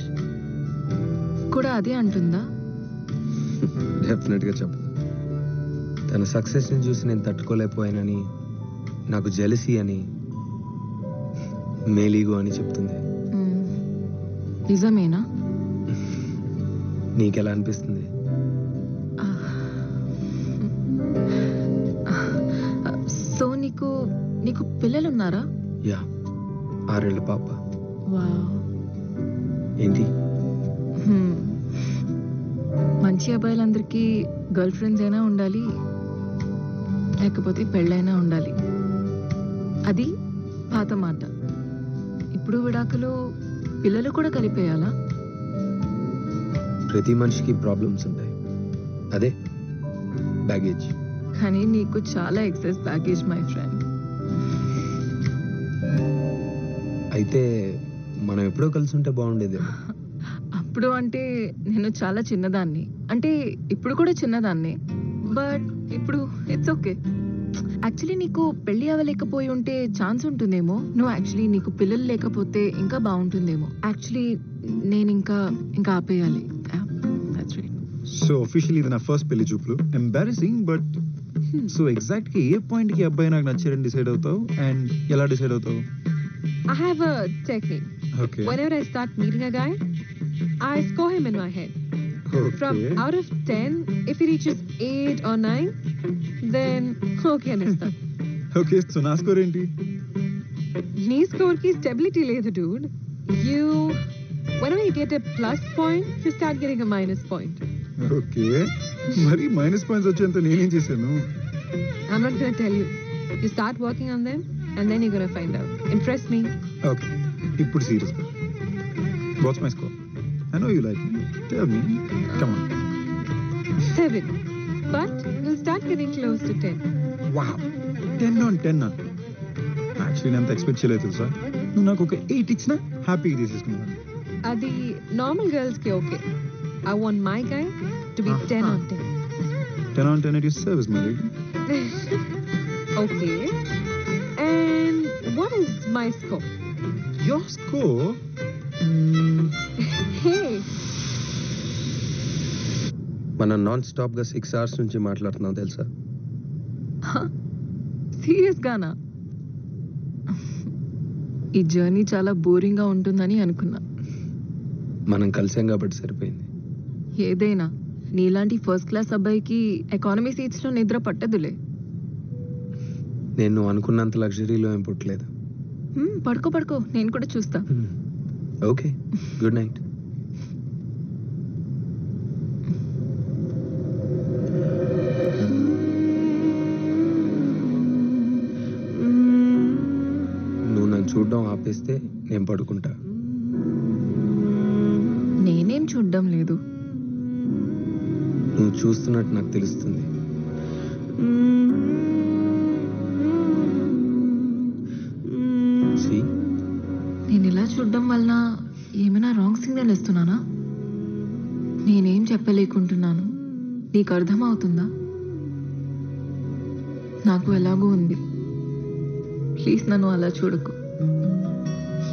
కూడా అదే అంటుందా? డెఫినెట్గా చెప్పదు. తన సక్సెస్ని చూసి నేను తట్టుకోలేకపోయానని, నాకు జెలసీ అని, మేలీగో అని చెప్తుంది. నిజమేనా? నీకెలా అనిపిస్తుంది? సో నీకు నీకు పిల్లలున్నారా? యా, 6 ఏళ్ల పాప. వావ్. ఏంటి? మంచి అబ్బాయిలందరికీ గర్ల్ ఫ్రెండ్స్ అయినా ఉండాలి, లేకపోతే పెళ్ళైనా ఉండాలి. అది పాత మాట. ఇప్పుడు విడాకులు పిల్లలు కూడా కలిపేయాలా? ప్రతి మనిషికి ప్రాబ్లమ్స్ ఉంటాయి, అదే బ్యాగేజ్. కానీ నీకు చాలా ఎక్సెస్ బ్యాగేజ్ మై ఫ్రెండ్. అయితే మనం ఎప్పుడో కలిసి ఉంటే బాగుండేది. అప్పుడు అంటే నేను చాలా చిన్నదాన్ని, అంటే ఇప్పుడు కూడా చిన్నదాన్ని, బట్ ఇప్పుడు ఇట్స్ ఓకే. యాక్చువల్లీ నీకు పెళ్లి అవ్వలేకపోయి ఉంటే ఛాన్స్ ఉంటుందేమో. నువ్వు యాక్చువల్లీ నీకు పిల్లలు లేకపోతే ఇంకా బాగుంటుందేమో. యాక్చువల్లీ నేను ఇంకా ఆపేయాలి. That's right. సో అఫీషియల్లీ ఇది నా ఫస్ట్ పెళ్లి చూపులు. ఎంబారసింగ్, బట్ సో ఎగ్జాక్ట్ గా ఏ పాయింట్ కి అబ్బాయి నాకు నచ్చారని డిసైడ్ అవుతావు అండ్ ఎలా డిసైడ్ అవుతావు? I have a technique. Okay. Whenever I start meeting a guy, I score him in my head. From out of 10, if he reaches 8 or 9, then okay anista. Okay, so నా score ఏంటి? Knee score ki stability ledu, dude. You, whenever you get a plus point, you start getting a minus point. Okay, మరి minus points వచ్చేంత నేనేం చేశాను? I'm not gonna tell you. You start working on them, and then you're gonna find out. Impress me. Okay, ఇప్పుడు serious. What's my score? I know you like me. Tell me. Come on. 7. But we'll start getting close to 10. Wow, 10 on 10 నా. Actually నేను అంత expect చేయలేదు తెలుసా. నువ్వు నాకు ఒక 8 ఇచ్చినా హ్యాపీగా తీసేసుకున్నాను. Adi normal girls ki okay. I want my guy to be 10 on 10. 10 on 10 at your service, my lady. Okay. And what is my score? Your score? Hey. మనం నాన్ స్టాప్ గా 6 hours నుంచి మాట్లాడుతున్నాం తెలుసా? సీరియస్ గానా? ఈ journey చాలా boring గా ఉంటుందని అనుకున్నా. మనం కలిసాం కాబట్టి సరిపోయింది. ఏదైనా నీలాంటి ఫస్ట్ క్లాస్ అబ్బాయికి ఎకానమీ సీట్స్ లో నిద్ర పట్టదులే. నేను అనుకున్నంత లగ్జరీలో ఏం పుట్టలేదు. పడుకో, నేను కూడా చూస్తా. Okay, good night. నువ్వు నన్ను చూడడం ఆపేస్తే నేను పడుకుంటా. నేనేం చూడ్డం లేదు. నువ్వు చూస్తున్నట్టు నాకు తెలుస్తుంది. See? నేను ఇలా చూడడం వలన ఏమైనా రాంగ్ సిగ్నల్ ఇస్తున్నానా? నేనేం చెప్పలేకుంటున్నాను. నీకు అర్థమవుతుందా? నాకు ఎలాగో ఉంది. ప్లీజ్ నన్ను అలా చూడకు.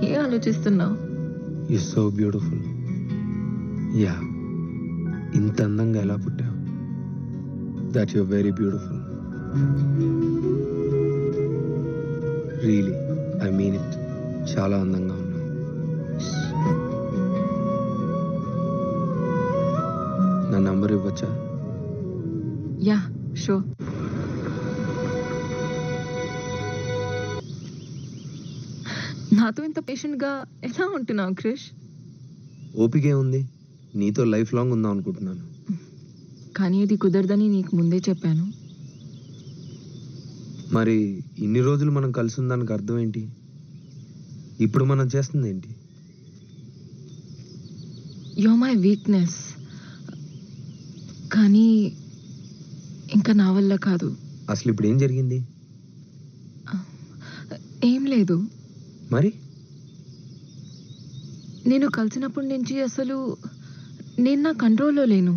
ఏ ఆలోచిస్తున్నావు? You're so beautiful. యా, ఇంత అందంగా ఎలా పుట్టావు? That your very beautiful. Really, I mean it. చాలా అందంగా ఉన్నావు. నా నంబర్ ఇవ్వచ్చా? Yeah, sure. నాతో ఇంత పేషెంట్ గా ఎలా ఉంటున్నావు క్రిష్? ఓపికే ఉంది. నీతో లైఫ్ లాంగ్ ఉందాం అనుకుంటున్నాను. కానీ ఇది కుదరదని నీకు ముందే చెప్పాను. మరి ఇన్ని రోజులు మనం కలిసి ఉందానికి అర్థం ఏంటి? ఇప్పుడు మనం చేస్తుంది ఏంటి? You my weakness. కానీ ఇంకా నా వల్ల కాదు. అసలు ఇప్పుడు ఏం జరిగింది? ఏం లేదు. మరి నేను కలిసినప్పటి నుంచి అసలు నేను నా కంట్రోల్లో లేను.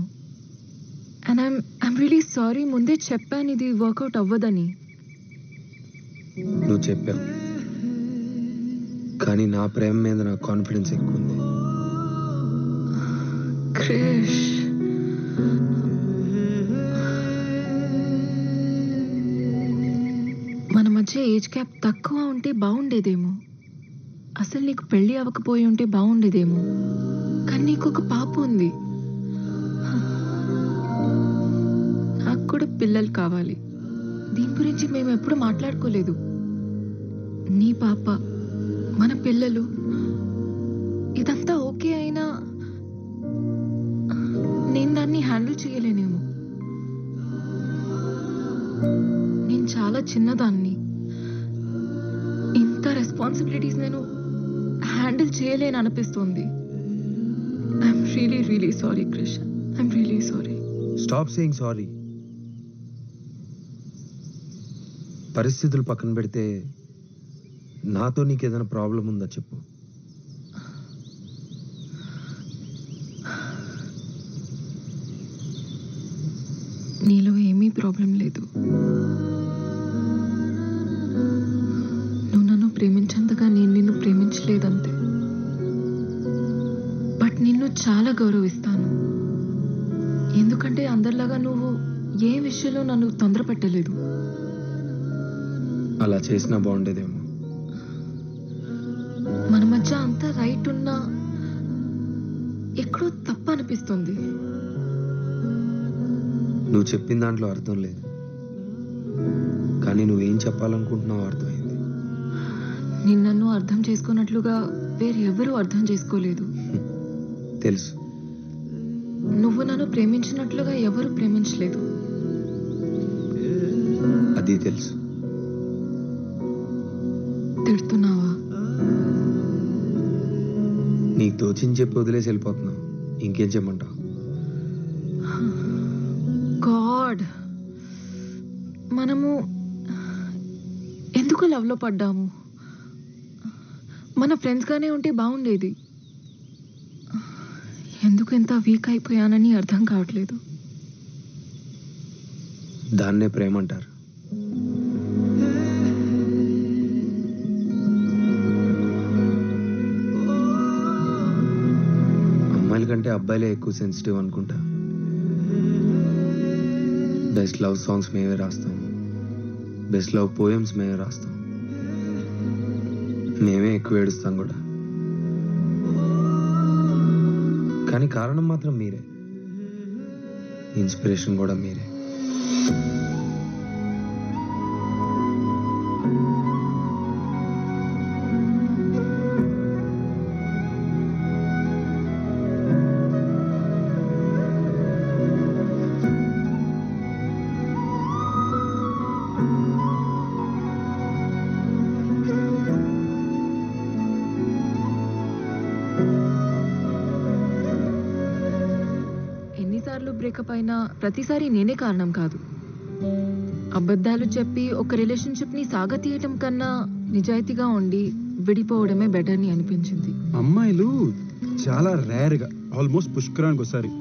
అండ్ ఐమ్ రియలీ సారీ, ముందే చెప్పాను ఇది వర్కౌట్ అవ్వదని. నువ్వు చెప్పావు, కానీ నా ప్రేమ మీద నాకు కాన్ఫిడెన్స్ ఎక్కువ ఉంది. క్రిష్, మన మధ్య ఏజ్ గ్యాప్ తక్కువ ఉంటే బాగుండేదేమో. అసలు నీకు పెళ్లి అవ్వకపోయి ఉంటే బాగుండేదేమో. కానీ నీకు ఒక పాప ఉంది. నాకు కూడా పిల్లలు కావాలి. దీని గురించి మేము ఎప్పుడు మాట్లాడుకోలేదు. నీ పాప, మన పిల్లలు, ఇదంతా ఓకే అయినా నేను దాన్ని హ్యాండిల్ చేయలేనేమో. నేను చాలా చిన్నదాన్ని. ఇంత రెస్పాన్సిబిలిటీస్ నేను హ్యాండిల్ చేయలేను అనిపిస్తుంది. I'm really really sorry Krish, I'm really sorry. Stop saying sorry. పరిస్థితులు పక్కన పెడితే నాతో నీకు ఏదైనా ప్రాబ్లం ఉందా చెప్పు. నీలో ఏమీ ప్రాబ్లం లేదు. నువ్వు నన్ను ప్రేమించేంతగా నేను నిన్ను ప్రేమించలేదంతే. బట్ నిన్ను చాలా గౌరవిస్తాను. ఎందుకంటే అందరిలాగా నువ్వు ఏ విషయంలో నన్ను తొందర పెట్టలేదు. అలా చేసినా బాగుండేదేమో. మన మధ్య అంతా రైట్ ఉన్నా ఎక్కడో తప్పు అనిపిస్తుంది. నువ్వు చెప్పిన దాంట్లో అర్థం లేదు, కానీ నువ్వేం చెప్పాలనుకుంటున్నావు అర్థమైంది. నిన్ను అర్థం చేసుకున్నట్లుగా వేరెవరూ అర్థం చేసుకోలేదు. తెలుసు. నువ్వు నన్ను ప్రేమించినట్లుగా ఎవరు ప్రేమించలేదు. అది తెలుసు. తిడుతున్నావా? నీకు తోచించి చెప్పి వదిలేసి వెళ్ళిపోతున్నావు. ఇంకేం చెప్పమంటావు? గాడ్, మనము ఎందుకు లవ్లో పడ్డాము? మన ఫ్రెండ్స్గానే ఉంటే బాగుండేది. ఎందుకు ఎంత వీక్ అయిపోయానని అర్థం కావట్లేదు. దాన్నే ప్రేమ అంటారు. అమ్మాయిల కంటే అబ్బాయిలే ఎక్కువ సెన్సిటివ్ అనుకుంటా. బెస్ట్ లవ్ సాంగ్స్ మేమే రాస్తాం, బెస్ట్ లవ్ పోయమ్స్ మేమే రాస్తాం, మేమే ఎక్కువ ఏడుస్తాం కూడా. కానీ కారణం మాత్రం మీరే, ఇన్స్పిరేషన్ కూడా మీరే. బ్రేకప్ అయినా ప్రతిసారి నేనే కారణం కాదు. అబద్ధాలు చెప్పి ఒక రిలేషన్షిప్ ని సాగతీయటం కన్నా నిజాయితీగా ఉండి విడిపోవడమే బెటర్ అని అనిపించింది. అమ్మాయిలు చాలా రేర్గా, ఆల్మోస్ట్ పుష్కరానికి ఒకసారి,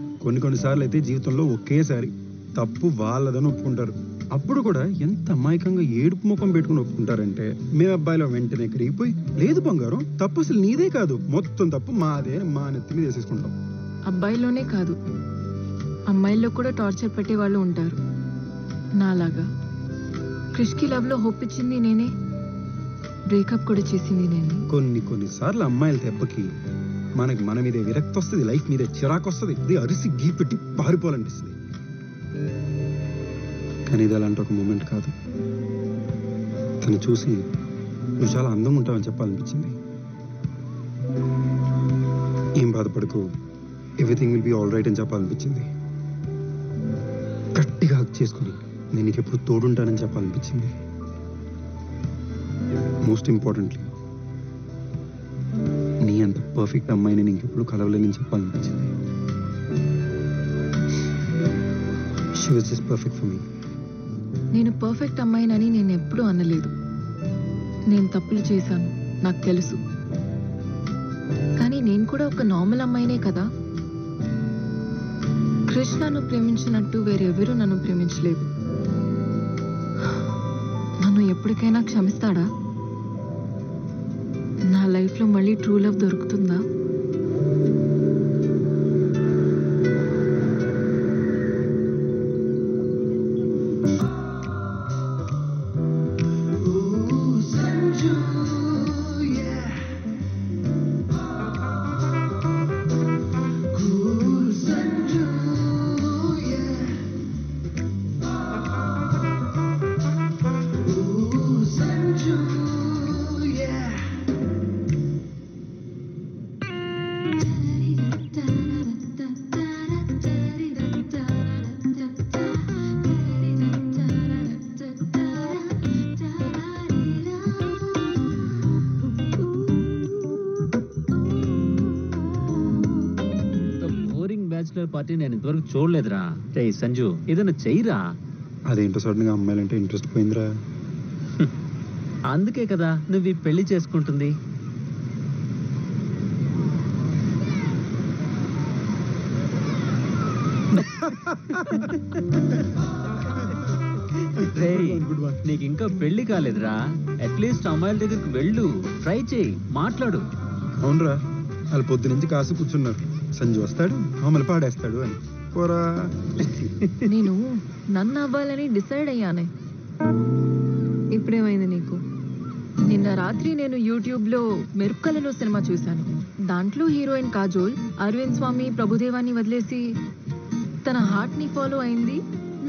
కొన్నిసార్లు అయితే జీవితంలో ఒకేసారి తప్పు వాళ్ళదని ఒప్పుకుంటారు. అప్పుడు కూడా ఎంత అమాయకంగా ఏడుపు ముఖం పెట్టుకుని ఒప్పుకుంటారంటే, మేము అబ్బాయిలో వెంటనే కరిగిపోయి, లేదు బంగారం తప్పు అసలు నీదే కాదు, మొత్తం తప్పు మాదే, మా నెత్తి మీద వేసేసుకుంటాం. అబ్బాయిలోనే కాదు, అమ్మాయిల్లో కూడా టార్చర్ పెట్టే వాళ్ళు ఉంటారు నాలాగా. క్రిష్కి లవ్ లో హోప్ ఇచ్చింది నేనే, బ్రేకప్ కూడా చేసింది నేనే. కొన్నిసార్లు అమ్మాయిల దెబ్బకి మనకి మన మీదే విరక్తి వస్తుంది, లైఫ్ మీదే చిరాకు వస్తుంది, ఇది అరిసి గీ పెట్టి పారిపోవాలనిపిస్తుంది. కానీ ఇది అలాంటి ఒక మూమెంట్ కాదు. తను చూసి నువ్వు చాలా అందంగా ఉంటావని చెప్పాలనిపించింది. ఏం బాధపడకు, everything will be all right అని చెప్పాలనిపించింది. గట్టిగా హక్ చేసుకుని నేను నీకు ఎప్పుడు తోడుంటానని చెప్పాలనిపించింది. మోస్ట్ ఇంపార్టెంట్లీ నీ అంత పర్ఫెక్ట్ అమ్మాయిని నీకు ఎప్పుడు కలవలేని చెప్పాలనిపించింది. She was just perfect for me. నేను పర్ఫెక్ట్ అమ్మాయినని నేను ఎప్పుడూ అనలేదు. నేను తప్పులు చేశాను, నాకు తెలుసు. కానీ నేను కూడా ఒక నార్మల్ అమ్మాయినే కదా. కృష్ణను ప్రేమించినట్టు వేరెవరూ నన్ను ప్రేమించలేదు. నన్ను ఎప్పటికైనా క్షమిస్తాడా? నా లైఫ్లో మళ్ళీ ట్రూ లవ్ దొరుకుతుందా? బ్యాచులర్ పార్టీ నేను ఇంతవరకు చూడలేదురా. రే సంజు, ఏదైనా చెయ్యరా. అదేంటో సడన్ గా అమ్మాయిలంటే ఇంట్రెస్ట్ పోయిందిరా. అందుకే కదా నువ్వు ఈ పెళ్లి చేసుకుంటుంది. రేయ్, నీకు ఇంకా పెళ్లి కాలేదురా. అట్లీస్ట్ అమ్మాయిల దగ్గరికి వెళ్ళు, ట్రై చేయి, మాట్లాడు. అవునరా, వాళ్ళు పొద్దు నుంచి కాసు కూర్చున్నారు. సంజు వస్తాడు, మమ్మల్ని పాడేస్తాడు అని. పోరా. నేను నన్ను అవ్వాలని డిసైడ్ అయ్యానే. ఇప్పుడేమైంది నీకు? నిన్న రాత్రి నేను యూట్యూబ్లో మెరుపుకలలో సినిమా చూశాను. దాంట్లో హీరోయిన్ కాజోల్ అరవింద్ స్వామి ప్రభుదేవాన్ని వదిలేసి తన హార్ట్ని ఫాలో అయింది,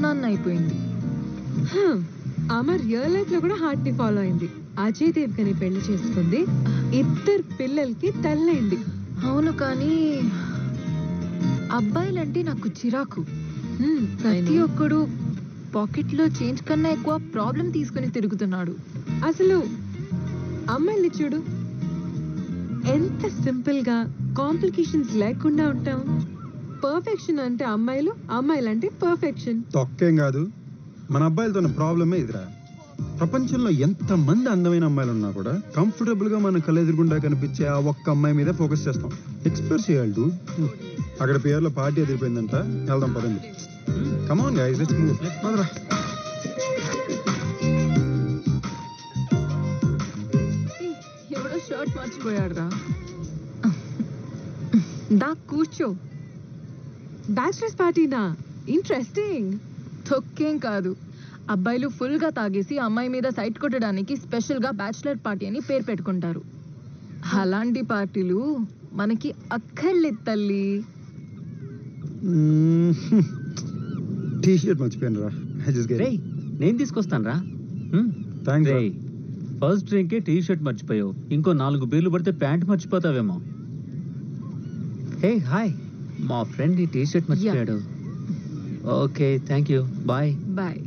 నన్ను అయిపోయింది. ఆమె రియల్ లైఫ్ లో కూడా హార్ట్ ని ఫాలో అయింది. అజయ్ దేవ్గని పెళ్లి చేసుకుంది, 2 పిల్లలకి తల్లైంది. అవును, కానీ అబ్బాయిలంటే నాకు చిరాకు. ప్రతి ఒక్కడు పాకెట్లో చేంజ్ కన్నా ఎక్కువ ప్రాబ్లం తీసుకుని తిరుగుతున్నాడు. అసలు అమ్మాయిని చూడు, ఎంత సింపుల్ గా కాంప్లికేషన్స్ లేకుండా ఉంటాం. పర్ఫెక్షన్ అంటే అమ్మాయిలు, అమ్మాయిలంటే పర్ఫెక్షన్. తొక్కేం కాదు, మన అబ్బాయిలతో ఉన్న ప్రాబ్లమే ఇదిరా. ప్రపంచంలో ఎంత మంది అందమైన అమ్మాయిలు ఉన్నా కూడా కంఫర్టబుల్ గా మన కళ్ళెదురుగుండా కనిపించే ఆ ఒక్క అమ్మాయి మీద ఫోకస్ చేస్తాం. ఎక్స్ప్రెస్ చేయాలి డూడ్. అక్కడ పేర్లో పార్టీ ఎదిరిపోయిందంట, వెళ్దాం పదండి. Come on guys, let's move. పదరా. ఎవడో షర్ట్ మర్చిపోయాడు రా. దా కూర్చో. బ్యాచిలర్స్ పార్టీనా? ఇంట్రెస్టింగ్. తొక్కేం కాదు, అబ్బాయిలు ఫుల్ గా తాగేసి అమ్మాయి మీద సైట్ కొట్టడానికి స్పెషల్ గా బ్యాచిలర్ పార్టీ అని పేరు పెట్టుకుంటారు. అలాంటి పార్టీలు మనకి అక్కర్లేదు తల్లి. టీ షర్ట్ మర్చిపోయాను రా. రేయ్, నేను తీసుకొస్తాను రా. థ్యాంక్స్ రా. ఫస్ట్ డ్రింకే టీ షర్ట్ మర్చిపోయావు, ఇంకో 4 బీర్లు పడితే ప్యాంట్ మర్చిపోతావేమో. హే హాయ్, మా ఫ్రెండ్ ఈ టీ షర్ట్ మర్చిపోయాడు. Okay, thank you, bye. Bye.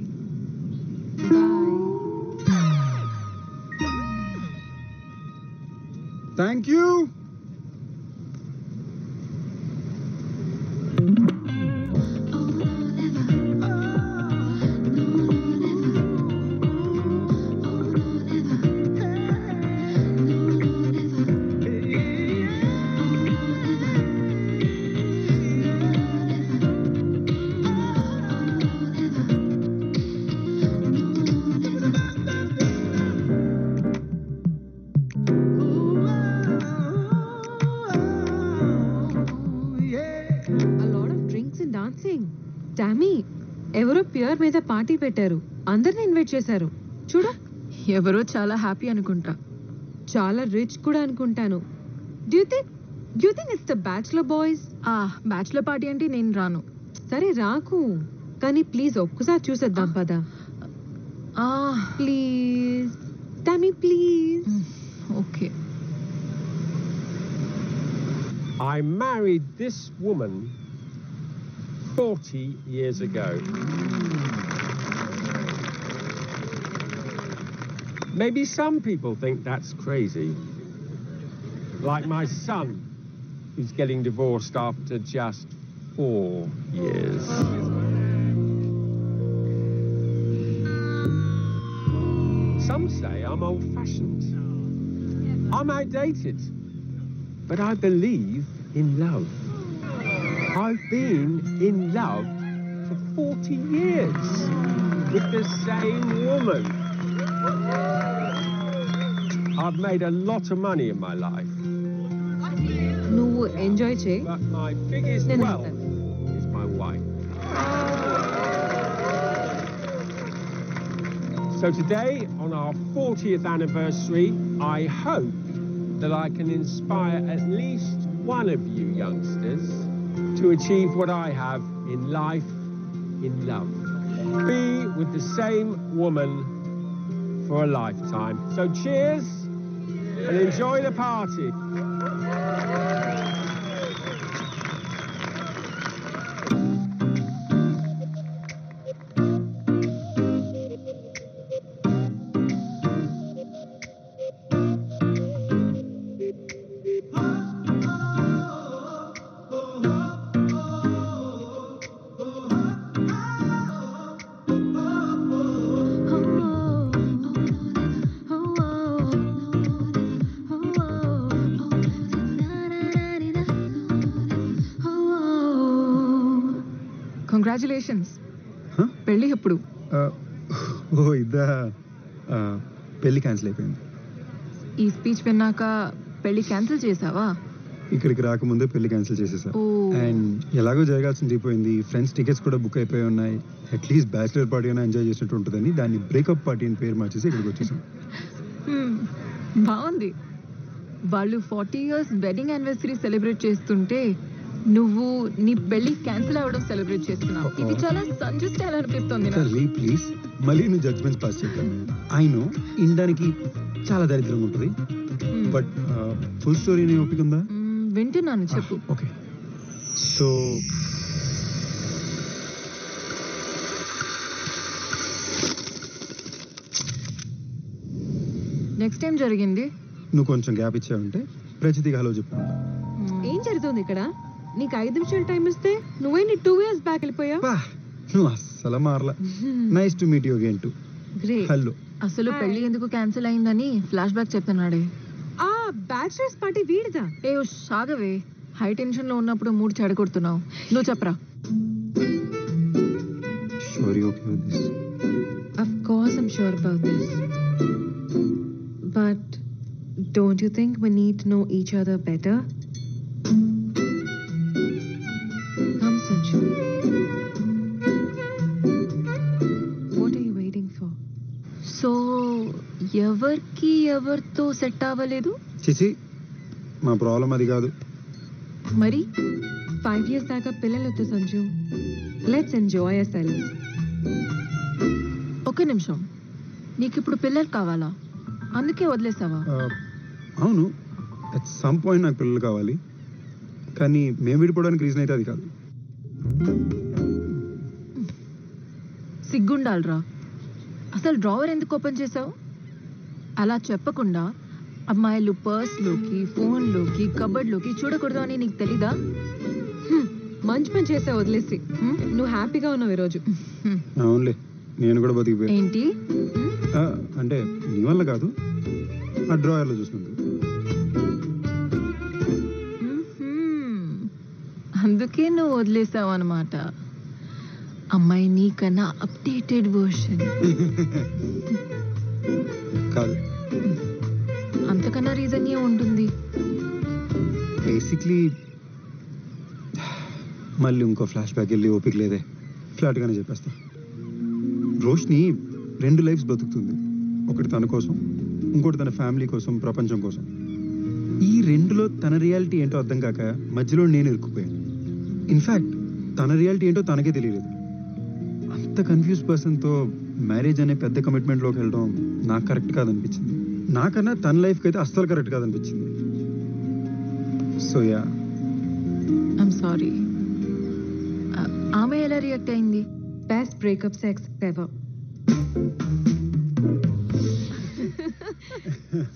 Thank you. Tammy, ఎవరో ప్యూర్ మీద పార్టీ పెట్టారు, అందరిని ఇన్వైట్ చేశారు. చూడు, ఎవరో చాలా హ్యాపీ అనుకుంటా. చాలా రిచ్ కూడా అనుకుంటాను. Do you think it's the bachelor boys? Bachelor party అంటే నేను రాను. సరే రాకు, కానీ ప్లీజ్ ఒక్కసారి చూసేద్దాం పదా. Please Tommy, please. Okay. I married this woman 40 years ago. Maybe some people think that's crazy. Like my son, who's getting divorced after just 4 years. Some say I'm old-fashioned. I'm outdated. But I believe in love. I've been in love for 40 years with the same woman. I've made a lot of money in my life, నువ్వు enjoy చేయి. but my biggest నేను wealth is my wife. So today, on our 40th anniversary, I hope that I can inspire at least one of you youngsters to achieve what I have in life, in love. Be with the same woman for a lifetime. So cheers and enjoy the party. Congratulations. Huh? పెళ్ళి ఎప్పుడు? ఓ ఇద్దా, పెళ్ళి cancel అయిపోయింది. ఈ speech విన్నాక పెళ్లి cancel చేసావా? ఇక్కడికి రాకముందే పెళ్లి క్యాన్సిల్ చేసేసా. ఓ. అండ్ ఎలాగో జరగాల్సింది అయిపోయింది. ఫ్రెండ్స్ టికెట్స్ కూడా బుక్ అయిపోయి ఉన్నాయి. అట్లీస్ట్ బ్యాచిలర్ పార్టీ అయినా ఎంజాయ్ చేసినట్టు ఉంటుందని దాన్ని బ్రేకప్ పార్టీ అని పేరు మార్చేసి ఇక్కడికి వచ్చేసాం. బాగుంది. వాళ్ళు 40 years వెడ్డింగ్ యానివర్సరీ సెలబ్రేట్ చేస్తుంటే నువ్వు నీ పెళ్లి క్యాన్సిల్ అవ్వడం సెలబ్రేట్ చేస్తున్నావు. ఇది చాలా సంజు స్టైల్ అనిపిస్తుంది నాకు. తల్లి ప్లీజ్, మళ్ళీ నువ్వు జడ్జ్మెంట్స్ పాస్ చేద్దాం. ఐ నో ఇండానికి చాలా దరిద్రంగా ఉంటుంది, బట్ ఫుల్ స్టోరీ నీ ఓపిక ఉందా? వింటున్నాను, చెప్పు. ఓకే, సో నెక్స్ట్ టైం జరిగింది. నువ్వు కొంచెం గ్యాప్ ఇచ్చావంటే ప్రతిదీ హలో చెప్పు. ఏం జరుగుతుంది ఇక్కడ? నీకు 5 నిమిషాలు టైం ఇస్తే నువ్వే నీ 2 years బ్యాక్ వెళ్ళిపోయా. పా, నువ్వు అస్సలు మారలా. Nice to meet you again too. Great. Hello. అసలు పెళ్లి ఎందుకు క్యాన్సిల్ అయిందని ఫ్లాష్ బ్యాక్ చెప్తున్నాడే. ఆ బ్యాచిలర్స్ పార్టీ వీడిదా? ఏ సాగవే, హై టెన్షన్ లో ఉన్నప్పుడు మూడు చెడగొడుతున్నావు. నువ్వు చెప్పరా. Sure you okay with this? Of course I'm sure about this. But don't you think we need to know each other better? Come, Sanju. What are you waiting for? So ఎవరికి ఎవరితో set అవ్వలేదు చిచి, మా problem అది కాదు. మరి? 5 years దాకా పిల్లలొద్దు Sanju. Let's enjoy ourselves. ఒక్క నిమిషం, నీకు ఇప్పుడు పిల్లలు కావాలా? అందుకే వదిలేసావా? అవును, అట్ సమ్ పాయింట్ నాకు పిల్లలు కావాలి, కానీ మేము విడిపోవడానికి రీజన్ అయితే అది కాదు. సిగ్గుండాలరా, అసలు డ్రావర్ ఎందుకు ఓపెన్ చేసావు? అలా చెప్పకుండా అమ్మాయిలు పర్స్లోకి, ఫోన్లోకి, కబర్డ్లోకి చూడకూడదు అని నీకు తెలీదా? మంచి పని చేసా వదిలేసి. నువ్వు హ్యాపీగా ఉన్నావు ఈరోజు. అవునులే, నేను కూడా బతికిపోయా. ఏంటి? అంటే నీ వల్ల కాదు, ఆ డ్రాయర్లో చూసినందుకు. అందుకే నువ్వు వదిలేసావు అనమాట. అమ్మాయి నీకన్నా అప్డేటెడ్ వర్షన్. కాదు, అంతకన్నా రీజన్ ఏ ఉంటుంది? బేసిక్లీ మళ్ళీ ఇంకో ఫ్లాష్ బ్యాక్ వెళ్ళి ఓపిక లేదే. ఫ్లాట్గానే చెప్పేస్తా. రోష్ని 2 లైఫ్స్ బతుకుతుంది. ఒకటి తన కోసం, ఇంకోటి తన ఫ్యామిలీ కోసం, ప్రపంచం కోసం. ఈ 2లో తన రియాలిటీ ఏంటో అర్థం కాక మధ్యలో నేను ఇరుక్కుపోయాను. ఇన్ఫ్యాక్ట్ తన రియాలిటీ ఏంటో తనకే తెలియలేదు. అంత కన్ఫ్యూజ్ పర్సన్తో మ్యారేజ్ అనే పెద్ద కమిట్మెంట్లోకి వెళ్ళడం నాకు కరెక్ట్ కాదనిపించింది. నాకన్నా తన లైఫ్కి అయితే అస్సలు కరెక్ట్ కాదనిపించింది. So yeah, I'm sorry. ఆమె ఎలా రియాక్ట్ అయింది? Best breakup sex ever.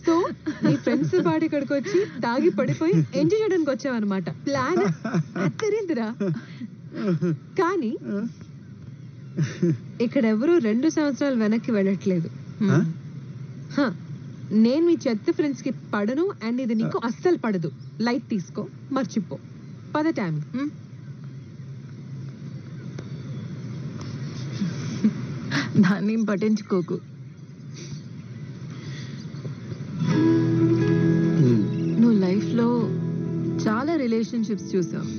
So నీ ఫ్రెండ్స్ పార్టీ ఇక్కడికి వచ్చి తాగి పడిపోయి ఎంజాయ్ చేయడానికి వచ్చావన్నమాట. ప్లాన్ అత్తరిందిరా. కానీ ఇక్కడ ఎవరు 2 సంవత్సరాలు వెనక్కి వెళ్ళట్లేదు. హ, నేను మీ చెత్త ఫ్రెండ్స్ కి పడను, అండ్ ఇది నీకు అస్సలు పడదు. లైట్ తీసుకో, మర్చిపో. పద టైం. దాన్ని పట్టించుకోకు. నువ్వు లైఫ్లో చాలా రిలేషన్షిప్స్ చూసావు,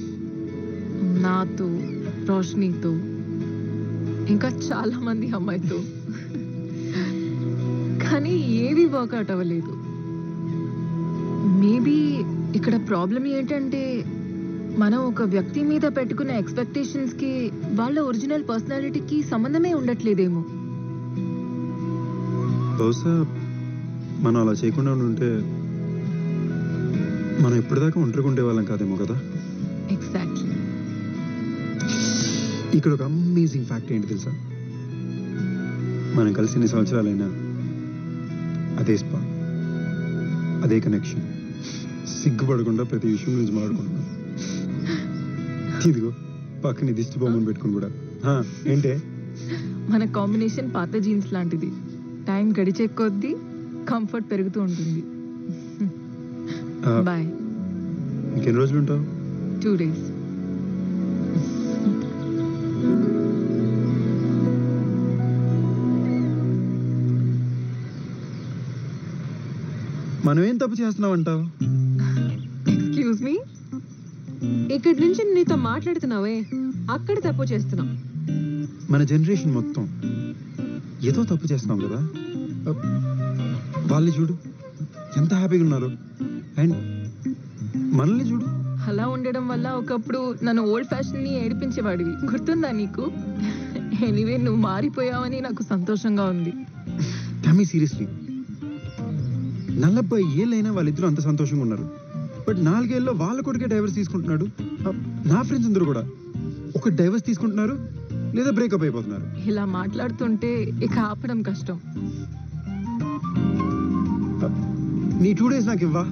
నాతో, రోషనీతో, ఇంకా చాలా మంది అమ్మాయితో. కానీ ఏది వర్కౌట్ అవ్వలేదు. మేబీ ఇక్కడ ప్రాబ్లం ఏంటంటే మనం ఒక వ్యక్తి మీద పెట్టుకున్న ఎక్స్పెక్టేషన్స్ కి వాళ్ళ ఒరిజినల్ పర్సనాలిటీకి సంబంధమే ఉండట్లేదేమో. బహుశా మనం అలా చేయకుండా ఉంటే మనం ఇప్పటిదాకా ఒంటరిగా ఉండేవాళ్ళం కాదేమో కదా. ఎగ్జాక్ట్లీ. ఇక్కడ ఒక అమేజింగ్ ఫ్యాక్ట్ ఏంటి తెలుసా? మనం కలిసి ఎన్ని సంవత్సరాలైనా అదే స్పా, అదే కనెక్షన్, సిగ్గుపడకుండా ప్రతి విషయం గురించి మాట్లాడుకుంటున్నాం. ఇదిగో పక్కన దిష్టి బొమ్మను పెట్టుకుని కూడా. ఏంటే మన కాంబినేషన్ పాత జీన్స్ లాంటిది. టైం గడిచే కొద్దీ కంఫర్ట్ పెరుగుతూ ఉంటుంది. బాయ్. ఇంకెన్ని రోజులు ఉంటావు? 2 days. మనం ఏం తప్పు చేస్తున్నావు అంటావు? Excuse me. ఇక్కడి నుంచి నీతో మాట్లాడుతున్నావే, అక్కడ తప్పు చేస్తున్నావు. మన జనరేషన్ మొత్తం ఏదో తప్పు చేస్తున్నాం కదా. వాళ్ళని చూడు ఎంత హ్యాపీగా ఉన్నారు, అండ్ మనల్ని చూడు. అలా ఉండడం వల్ల ఒకప్పుడు నన్ను ఓల్డ్ ఫ్యాషన్ ని ఏడిపించేవాడివి, గుర్తుందా నీకు? ఎనీవే, నువ్వు మారిపోయావని నాకు సంతోషంగా ఉంది. టమీ సీరియస్లీ, 40 ఏళ్ళైనా వాళ్ళిద్దరూ అంత సంతోషంగా ఉన్నారు. బట్ 4 ఏళ్ళలో వాళ్ళ కొడుకే డైవర్స్ తీసుకుంటున్నాడు. నా ఫ్రెండ్స్ అందరూ కూడా ఒక డైవర్స్ తీసుకుంటున్నారు లేదా బ్రేకప్ అయిపోతున్నారు. ఇలా మాట్లాడుతుంటే ఇక ఆపడం కష్టం. నీ 2 days నాకు ఇవ్వా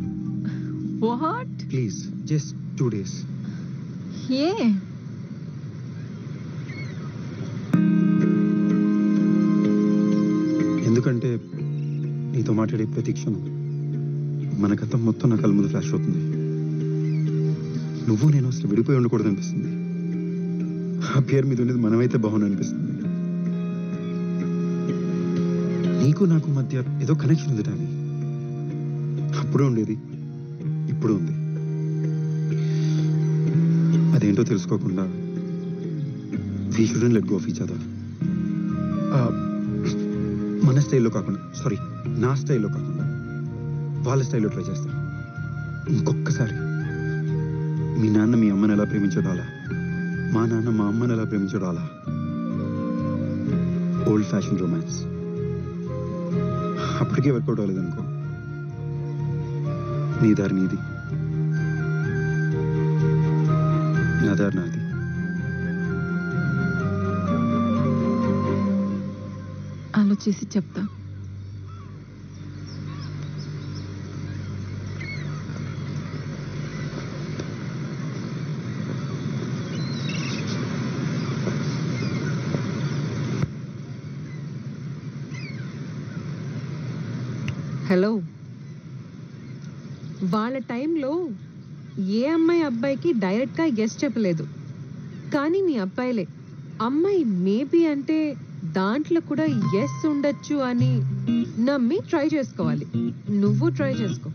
వాట్? Please, just 2 days. ఏ ఎందుకంటే నీతో మాట్లాడే ప్రతి క్షణం మన గతం మొత్తం నా కళ్ళ ముందు ఫ్లాష్ అవుతుంది. నువ్వు నేను అసలు విడిపోయి ఉండకూడదు అనిపిస్తుంది. ఆ పేరు మీద ఉండేది మనమైతే బాగుంది అనిపిస్తుంది. నీకు నాకు మధ్య ఏదో కనెక్షన్ ఉంది టామీ. అప్పుడు ఉండేది, ఇప్పుడు ఉంది. అదేంటో తెలుసుకోకుండా we shouldn't let go of each other. మన స్టైల్లో కాకుండా, సారీ, నా స్టైల్లో కాకుండా వాళ్ళ స్టైల్లో ట్రై చేస్తాను. ఇంకొకసారి మీ నాన్న మీ అమ్మని ఎలా ప్రేమించడం అలా, మా నాన్న మా అమ్మని ఎలా ప్రేమించడం అలా. ఓల్డ్ ఫ్యాషన్ రొమాన్స్ అప్పటికే వర్కౌట్ అవ్వలేదు అనుకో, నీ దారి నీది, నా దారి నాది. ఆలోచించి చెప్తా. హలో, వాళ్ళ టైంలో ఏ అమ్మాయి అబ్బాయికి డైరెక్ట్గా ఎస్ చెప్పలేదు. కానీ మీ అబ్బాయిలే అమ్మాయి మేబీ అంటే దాంట్లో కూడా ఎస్ ఉండొచ్చు అని నమ్మి ట్రై చేసుకోవాలి. నువ్వు ట్రై చేసుకో.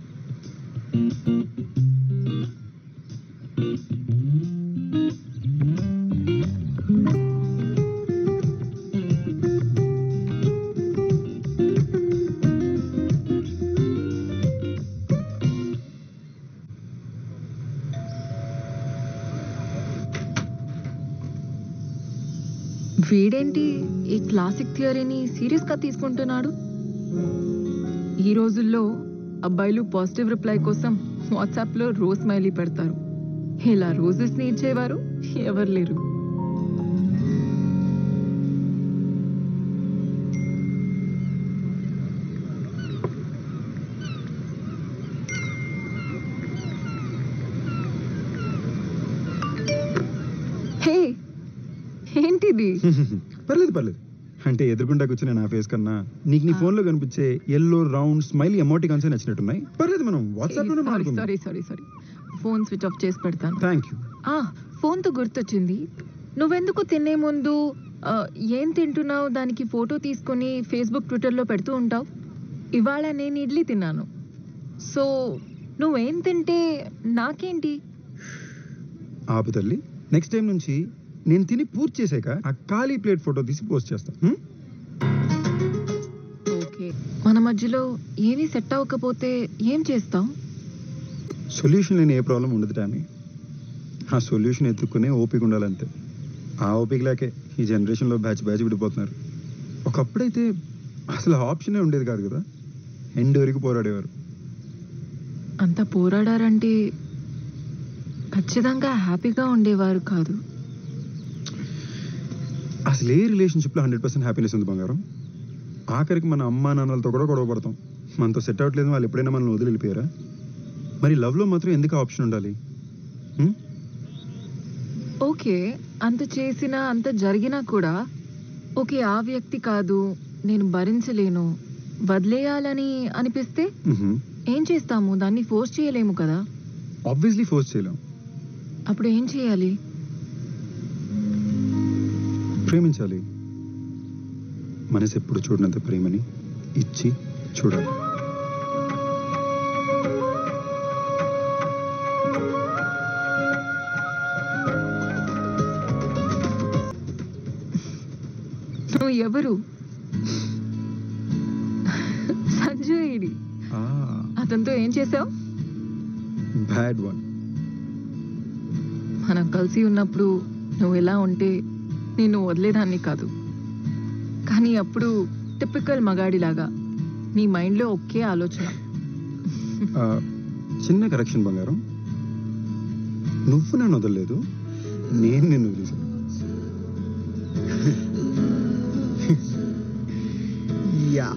వీడేంటి ఈ క్లాసిక్ థియరీని సీరియస్ గా తీసుకుంటున్నాడు? ఈ రోజుల్లో అబ్బాయిలు పాజిటివ్ రిప్లై కోసం వాట్సాప్ లో రోజ్ స్మైలీ పెడతారు. ఇలా రోజెస్ ని ఇచ్చేవారు ఎవరు లేరు. హే, ఏంటిది? పర్లేదు పర్లేదు. అంటే ఎదురుకుండా కూర్చునే నా ఫేస్ కన్నా నీకు నీ ఫోన్ లో కనిపించే ఎల్లో రౌండ్ స్మైలీ ఎమోటికాన్స్ నచ్చినట్టున్నాయి. పర్లేదు, మనం వాట్సాప్ లోనే మాట్లాడుకుందాం. Sorry sorry sorry, phone switch off చేసి పెడతాను. Thank you. ఫోన్ తో గుర్తొచ్చింది, నువ్వెందుకు తినే ముందు ఏం తింటున్నావు దానికి ఫోటో తీసుకొని ఫేస్బుక్ ట్విట్టర్లో పెడుతూ ఉంటావు. ఇవాళ నేను ఇడ్లీ తిన్నాను. సో నువ్వేం తింటే నాకేంటి? ఆపు తల్లి, నెక్స్ట్ టైం నుంచి నేను తిని పూర్తి చేసాక ఆ ఖాళీ ప్లేట్ ఫోటో తీసి పోస్ట్ చేస్తాను. ఓకే, మన మధ్యలో ఏమీ సెట్ అవ్వకపోతే ఏం చేస్తావు? సొల్యూషన్ లేని ఏ ప్రాబ్లం ఉండదు టామీ. ఆ సొల్యూషన్ ఎత్తుక్కునే ఓపిక ఉండాలంతే. ఆ ఓపిక లేకే ఈ జనరేషన్లో బ్యాచ్ విడిపోతున్నారు. ఒకప్పుడైతే అసలు ఆప్షనే ఉండేది కాదు కదా, ఎండ్ వరకు పోరాడేవారు. అంత పోరాడారంటే ఖచ్చితంగా హ్యాపీగా ఉండేవారు కాదు. అసలు ఏ రిలేషన్షిప్లో 100% హ్యాపీనెస్ ఉంది బంగారం? ఆఖరికి మన అమ్మా నాన్నలతో కూడా గొడవ పడతాం. మనతో సెట్ అవ్వట్లేదు, వాళ్ళు ఎప్పుడైనా మనల్ని వదిలి వెళ్ళిపోయారా? మరి లవ్లో మాత్రం ఎందుకు ఆప్షన్ ఉండాలి? ఓకే, అంత చేసినా అంత జరిగినా కూడా ఓకే ఆ వ్యక్తి కాదు, నేను భరించలేను, వదిలేయాలని అనిపిస్తే ఏం చేస్తాము? దాన్ని ఫోర్స్ చేయలేము కదా. ఆబ్వియస్లీ ఫోర్స్ చేయలేం. అప్పుడు ఏం చేయాలి? ప్రేమించాలి. మనసు ఎప్పుడు చూడనంత ప్రేమని ఇచ్చి చూడాలి. నువ్వు ఎవరు? సంజయ్. అతనితో ఏం చేసావు? Bad one. మనం కలిసి ఉన్నప్పుడు నువ్వు ఎలా ఉంటే నేను వదిలేదాన్ని కాదు. కానీ అప్పుడు టిపికల్ మగాడిలాగా నీ మైండ్లో ఒకే ఆలోచన. చిన్న కరెక్షన్ బంగారం, నువ్వు నన్ను వదలలేదు, నేను నిన్ను వదిలేసాను. Yeah,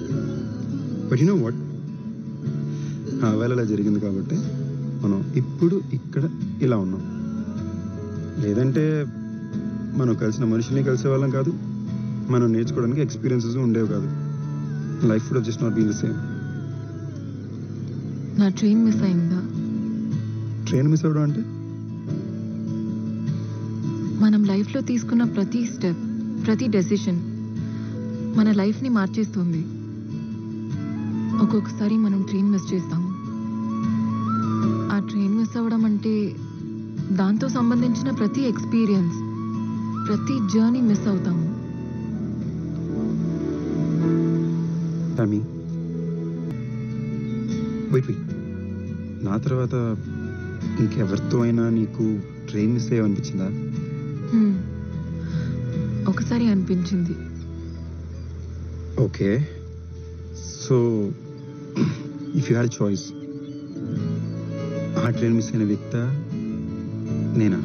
but you know what, ఆ వేళ అలా జరిగింది కాబట్టి మనం ఇప్పుడు ఇక్కడ ఇలా ఉన్నాం. లేదంటే మనం కలిసిన మనుషుల్ని కలిసేవాళ్ళం కాదు, మనం నేర్చుకోవడానికి ఎక్స్పీరియన్సెస్ ఉండేవి కాదు. లైఫ్ కూడా just not been the same. నా ట్రైన్ మిస్ అయిందా? ట్రైన్ మిస్ అవ్వడం అంటే మనం లైఫ్లో తీసుకున్న ప్రతి స్టెప్, ప్రతి డెసిషన్ మన లైఫ్ని మార్చేస్తుంది. ఒక్కొక్కసారి మనం ట్రైన్ మిస్ చేస్తాము. ఆ ట్రైన్ మిస్ అవ్వడం అంటే దాంతో సంబంధించిన ప్రతి ఎక్స్పీరియన్స్, ప్రతి జర్నీ మిస్ అవుతాము. టామీ, వెయిట్, నా తర్వాత ఇంకెవరితో అయినా నీకు ట్రైన్ మిస్ అయ్యావనిపించిందా? ఒకసారి అనిపించింది. Okay, so if you had choice, ఆ ట్రైన్ మిస్ అయిన వ్యక్తి నేనా?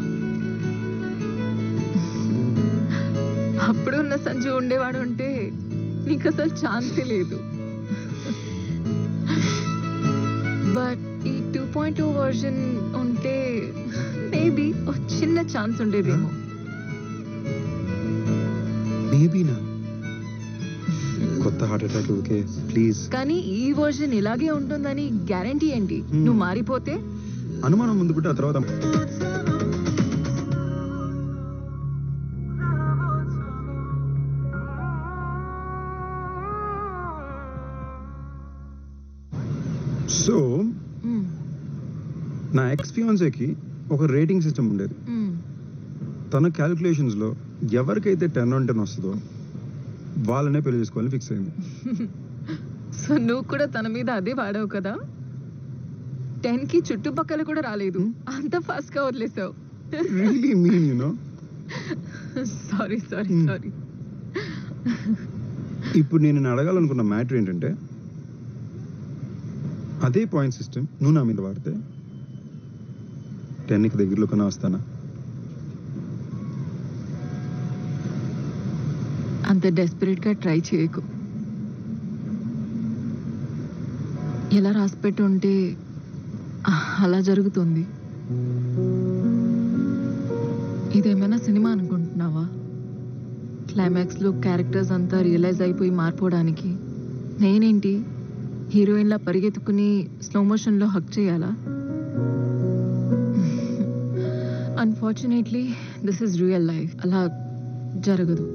అప్పుడు ఉన్న సంజు ఉండేవాడు అంటే నీకు అసలు ఛాన్సే లేదు. బట్ ఈ 2.0 వర్షన్ ఉంటే మేబీ ఒక చిన్న ఛాన్స్ ఉండేదేమో. మేబీనా? కొత్త హార్ట్ అటాక్. Okay please. కానీ ఈ వర్షన్ ఇలాగే ఉంటుందని గ్యారంటీ ఏంటి? నువ్వు మారిపోతే అనుమానం ముందు పుట్టి ఆ తర్వాత సో నా ఎక్స్‌ఫియాన్సీకి ఒక రేటింగ్ సిస్టమ్ ఉండేది. తన క్యాలిక్యులేషన్స్లో ఎవరికైతే 10 on 10 వస్తుందో వాళ్ళనే పెళ్లి చేసుకోవాలని ఫిక్స్ అయింది. సో నువ్వు కూడా తన మీద అదే వాడావు కదా. 10కి చుట్టుపక్కల కూడా రాలేదు, అంత ఫాస్ట్ గా వదిలేసావు. Really mean you know. Sorry. ఇప్పుడు నేను అడగాలనుకున్న మ్యాటర్ ఏంటంటే, అదే పాయింట్ సిస్టమ్ నువ్వు నా మీద వాడితే 10కి దగ్గరలో కన్నా వస్తానా? అంత డెస్పరేట్ గా ట్రై చేయకు. ఎలా రాసిపెట్టి ఉంటే అలా జరుగుతుంది. ఇదేమైనా సినిమా అనుకుంటున్నావా? క్లైమాక్స్ లో క్యారెక్టర్స్ అంతా రియలైజ్ అయిపోయి మారిపోవడానికి నేనేంటి హీరోయిన్లా పరిగెత్తుకుని స్లో మోషన్లో హక్ చేయాలా? Unfortunately this is real life. అలా జరగదు.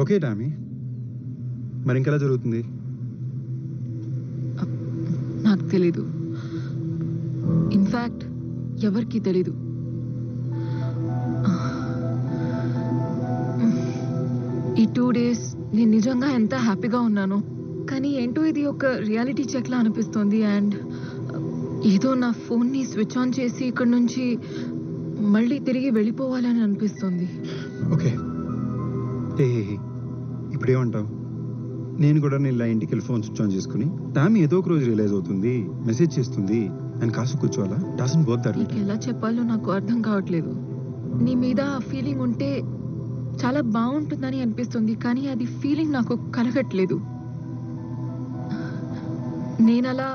ఓకే టామీ, మరి ఇంకెలా జరుగుతుంది? నాకు తెలీదు. ఇన్ఫ్యాక్ట్ ఎవరికి తెలీదు. ఈ 2 days నేను నిజంగా ఎంత హ్యాపీగా ఉన్నానో, కానీ ఏంటో ఇది ఒక రియాలిటీ చెక్లా అనిపిస్తుంది. అండ్ ఏదో నా ఫోన్ని స్విచ్ ఆన్ చేసి ఇక్కడ నుంచి మళ్ళీ తిరిగి వెళ్ళిపోవాలని అనిపిస్తుంది. ఓకే, ఇప్పుడేమంటావు? నేను కూడా నేను ఇలా ఇంటికి వెళ్ళి ఫోన్ స్విచ్ ఆన్ చేసుకుని టామీ ఏదో ఒక రోజు రియలైజ్ అవుతుంది, మెసేజ్ చేస్తుంది అని కాసు కూర్చోవాలా? Doesn't work that. నీకు ఎలా చెప్పాలో నాకు అర్థం కావట్లేదు. నీ మీద ఆ ఫీలింగ్ ఉంటే చాలా బాగుంటుందని అనిపిస్తుంది, కానీ అది ఫీలింగ్ నాకు కలగట్లేదు. నేను అలా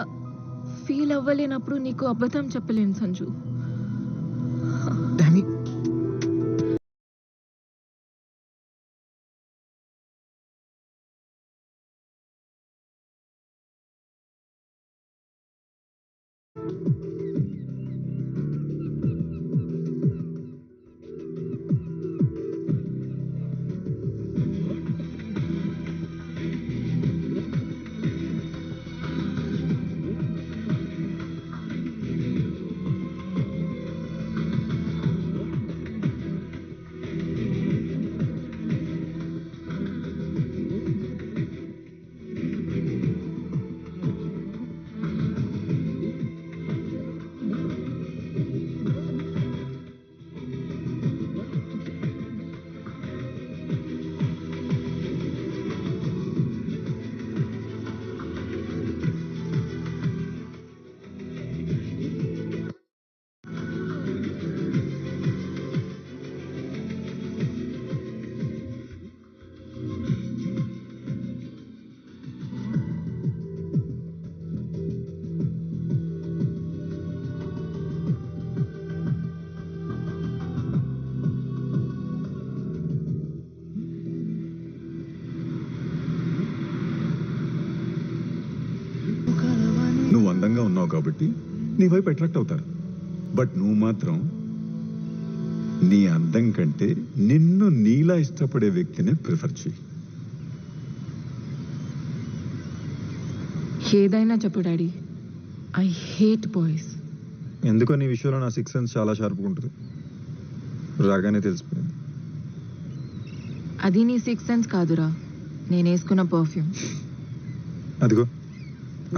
ఫీల్ అవ్వలేనప్పుడు నీకు అబద్ధం చెప్పలేను సంజు. టామీ, నువ్వు అందంగా ఉన్నావు కాబట్టి నీ వైపు అట్రాక్ట్ అవుతారు. బట్ నువ్వు మాత్రం నీ అందం కంటే నిన్ను నీలా ఇష్టపడే వ్యక్తిని ప్రిఫర్ చేయి. ఏదైనా చెప్పు డాడీ, ఐ హేట్ బాయ్స్. ఎందుకో నీ విషయంలో నా 6th సెన్స్ చాలా షార్ప్గా ఉంటుంది. రాగానే తెలిసిపోయింది. అది నీ 6th సెన్స్ కాదురా, నేను వేసుకున్న పర్ఫ్యూమ్. అదిగో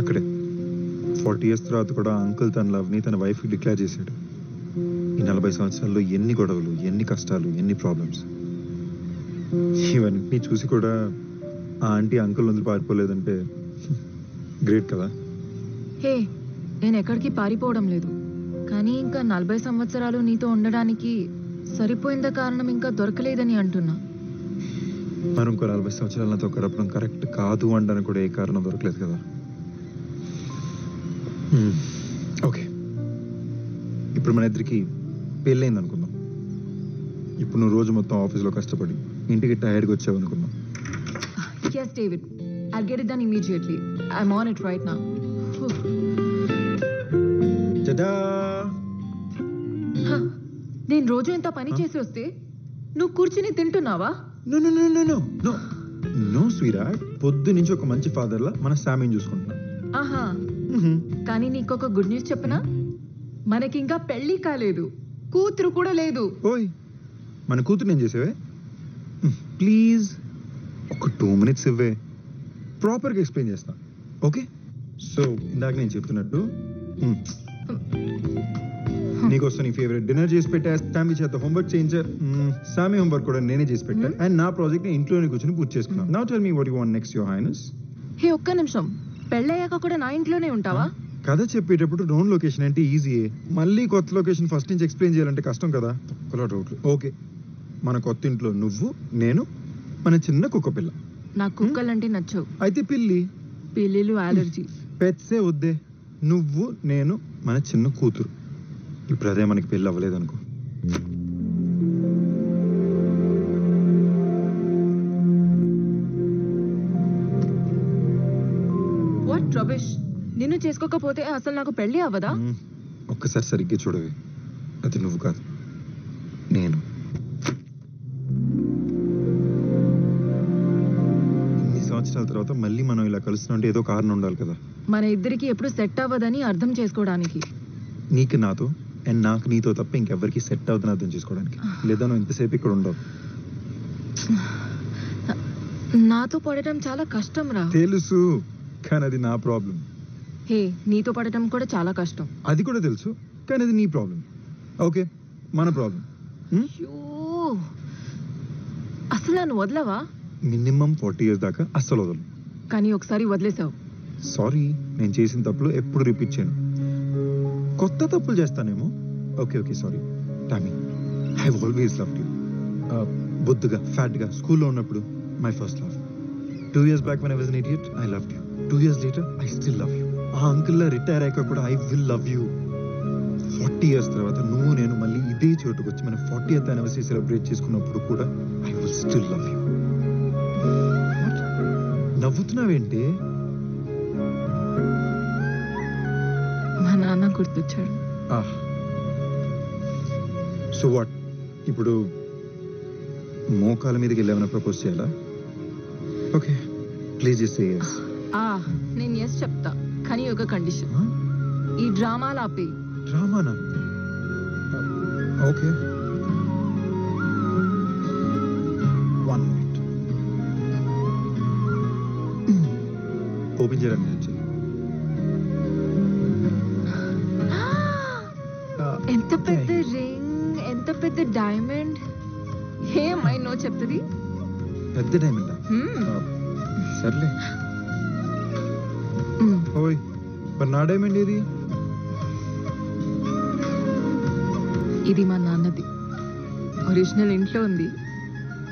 అక్కడే 40 years తర్వాత కూడా అంకుల్ తన లవ్ని తన వైఫ్కి డిక్లేర్ చేశాడు. ఈ 40 సంవత్సరాల్లో ఎన్ని గొడవలు, ఎన్ని కష్టాలు, ఎన్ని ప్రాబ్లమ్స్. ఇవన్నీ చూసి కూడా ఆ ఆంటీ అంకుల్ వదిలి పారిపోలేదంటే గ్రేట్ కదా. హే, నేను ఎక్కడికి పారిపోవడం లేదు, కానీ ఇంకా 40 సంవత్సరాలు నీతో ఉండడానికి సరిపోయింద కారణం ఇంకా దొరకలేదని అంటున్నా. మరి ఇంకో 40 సంవత్సరాలు నాతో గడపడం కరెక్ట్ కాదు అనడానికి కూడా ఏ కారణం దొరకలేదు కదా. ఓకే, ఇప్పుడు మన ఇద్దరికి పెళ్ళైంది అనుకుందాం. ఇప్పుడు నువ్వు రోజు మొత్తం ఆఫీస్లో కష్టపడి ఇంటికి టైర్డ్గా వచ్చావు అనుకుందాం. Yes, David. I'll get it done immediately. I'm on it right now. జదా, నేను రోజు ఇంత పని చేసి వస్తే నువ్వు కూర్చుని తింటున్నావా? No no no no no no no స్వీరాట్, పొద్దు నుంచి ఒక మంచి ఫాదర్లా మన శామీని చూసుకుంటున్నా. ఆహా, కానీ నీకొక గుడ్ న్యూస్ చెప్పనా? మనకింకా పెళ్లి కాలేదు, కూతురు కూడా లేదు. ఓయ్, మన కూతురు నేను చేసేవే. ప్లీజ్ ఒక 2 minutes ఇవ్వే, ప్రాపర్గా ఎక్స్ప్లెయిన్ చేస్తా. ఓకే, సో ఇందాక నేను చెప్తున్నట్టు నీకోసం నీ ఫేవరెట్ డిన్నర్ చేసి పెట్టా, సామీ చేత హోంవర్క్ చేయించా, సామీ హోంవర్క్ కూడా నేనే చేసి పెట్టా, అండ్ నా ప్రాజెక్ట్ ని ఇంట్లోనే కూర్చొని పూర్తి చేసుకున్నాను. Now tell me what you want next, your highness. Hey, ఒక్క నిమిషం. పెళ్ళయ్యాక కూడా నా ఇంట్లోనే ఉంటావా? కథ చెప్పేటప్పుడు నోన్ లొకేషన్ అంటే ఈజీయే, మళ్ళీ కొత్త లొకేషన్ ఫస్ట్ నుంచి ఎక్స్ప్లెయిన్ చేయాలంటే కష్టం కదా. తొక్కలో డౌట్లు. ఓకే, మన కొత్త ఇంట్లో నువ్వు, నేను, మన చిన్న కుక్క పిల్ల. నాకు కుక్కలంటే నచ్చవు. అయితే పిల్లి. పిల్లిలు అలర్జీ. పెట్సే వద్దే, నువ్వు, నేను, మన చిన్న కూతురు. ఇప్పుడు అదే మనకి పెళ్ళి అవ్వలేదనుకో. What rubbish. నిన్ను చేసుకోకపోతే అసలు నాకు పెళ్లి అవ్వదా? ఒక్కసారి సరిగ్గా చూడవే, అది నువ్వు కాదు, నేను. తర్వాత మళ్ళీ మనం ఇలా కలుస్తుంటే ఏదో కారణం ఉండాలి కదా. మన ఇద్దరికి ఎప్పుడు సెట్ అవ్వదని అర్థం చేసుకోవడానికి. నీకు నాతో అండ్ నాకు నీతో తప్ప ఇంకెవ్వరికి సెట్ అవుతుంది అర్థం చేసుకోవడానికి. లేదా నువ్వు ఇంతసేపు ఇక్కడ ఉండవు. నాతో పడటం చాలా కష్టం రా. తెలుసు, కానీ అది నా ప్రాబ్లం. హే, నీతో పడటం కూడా చాలా కష్టం. అది కూడా తెలుసు, కానీ అది నీ ప్రాబ్లం. ఓకే, మన ప్రాబ్లం. అయ్యో, అసలు నన్ను వదలవా? మినిమం 40 years దాకా అస్సలు వదలు. కానీ ఒకసారి వదిలేసావు. సారీ, నేను చేసిన తప్పులు ఎప్పుడు రిపీట్ చేయను. కొత్త తప్పులు చేస్తానేమో. Okay okay, sorry Tammy. I always loved you. బొద్దుగా ఫ్యాట్గా స్కూల్లో ఉన్నప్పుడు my first love. 2 years back when I was an idiot, I loved you. 2 years later I still love you. ఆ అంకుల్లా రిటైర్ అయ్యాక కూడా I will love you. 40 years తర్వాత నువ్వు నేను మళ్ళీ ఇదే చోటుకు వచ్చి మన 40th anniversary సెలబ్రేట్ చేసుకున్నప్పుడు కూడా I will still love you. నవ్వుతున్నావేంటి? మా నాన్న గుర్తొచ్చాడు. సో వాట్, ఇప్పుడు మోకాల మీదకి వెళ్ళామన్నా ప్రపోజ్ చేయాలా? Okay, please just say yes. నేను ఎస్ చెప్తా, కానీ ఒక కండిషన్. ఈ డ్రామాలు ఆపే. డ్రామానా? Okay, 1 minute. ఓపెన్ చేయడానికి వచ్చి ఎంత పెద్ద రింగ్, ఎంత పెద్ద డైమండ్. ఏమై నో చెప్తుంది. పెద్ద డైమండా? సర్లే. ఓయ్, మరి నా డైమండ్ ఏది? ఇది మా నాన్నది. ఒరిజినల్ ఇంట్లో ఉంది,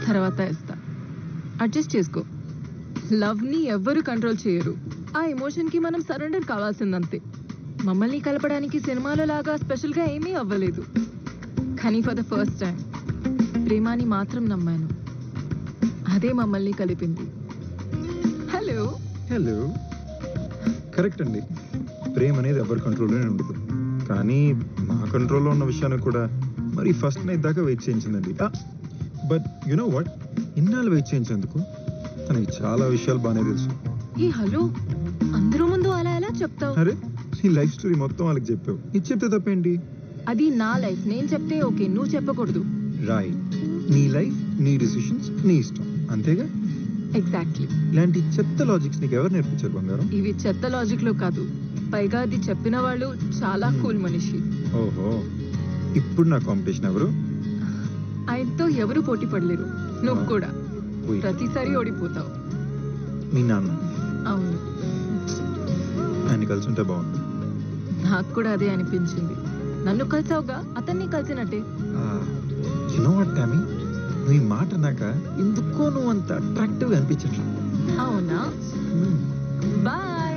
తర్వాత ఇస్తా. అడ్జస్ట్ చేసుకో. లవ్ ని ఎవ్వరు కంట్రోల్ చేయరు. ఆ ఎమోషన్ కి మనం సరెండర్ కావాల్సిందంతే. మమ్మల్ని కలపడానికి సినిమాలో లాగా స్పెషల్ గా ఏమీ అవ్వలేదు, కానీ ఫర్ ద ఫస్ట్ టైం ప్రేమాని మాత్రం నమ్మాను. అదే మమ్మల్ని కలిపింది. హలో హలో, కరెక్ట్ అండి. ప్రేమ అనేది ఎవరి కంట్రోల్లోనే ఉండదు, కానీ మా కంట్రోల్లో ఉన్న విషయాన్ని కూడా మరి ఫస్ట్ నైట్ దాకా వెయిట్ చేయించిందండి. బట్ యు నో వాట్, ఇన్నాళ్ళు వెయిట్ చేయించేందుకు తనకి చాలా విషయాలు బాగానే తెలుసు. ఏ హలో, అందరూ ముందు అలా ఎలా చెప్తావు? అరే, నీ లైఫ్ స్టోరీ మొత్తం వాళ్ళకి చెప్పావు, ఇది చెప్తే తప్పేంటి? అది నా లైఫ్, నేను చెప్తే ఓకే, నువ్వు చెప్పకూడదు. రైట్, నీ లైఫ్, నీ డిసిషన్స్, నీ ఇష్టం, అంతేగా? ఎగ్జాక్ట్లీ. ఇలాంటి చెత్త లాజిక్స్ నీకు ఎవరు నేర్పించారు బంగారం? ఇవి చెత్త లాజిక్ లో కాదు, పైగా అది చెప్పిన వాళ్ళు చాలా కూల్ మనిషి. ఓహో, ఇప్పుడు నా కాంపిటీషన్ ఎవరు? ఆయనతో ఎవరు పోటీ పడలేరు. నువ్వు కూడా Wait. ప్రతిసారి ఓడిపోతావు. మీ నాన్న. అవును, ఆయన కలిసి ఉంటే బాగుంది. నాకు కూడా అదే అనిపించింది. నన్ను కలిసావుగా, అతన్ని కలిసినట్టే. యు నో వాట్ టామీ, నువ్వు ఈ మాట అన్నాక ఎందుకో నువ్వు అంత అట్రాక్టివ్ అనిపించట్లా. అవునా? బాయ్.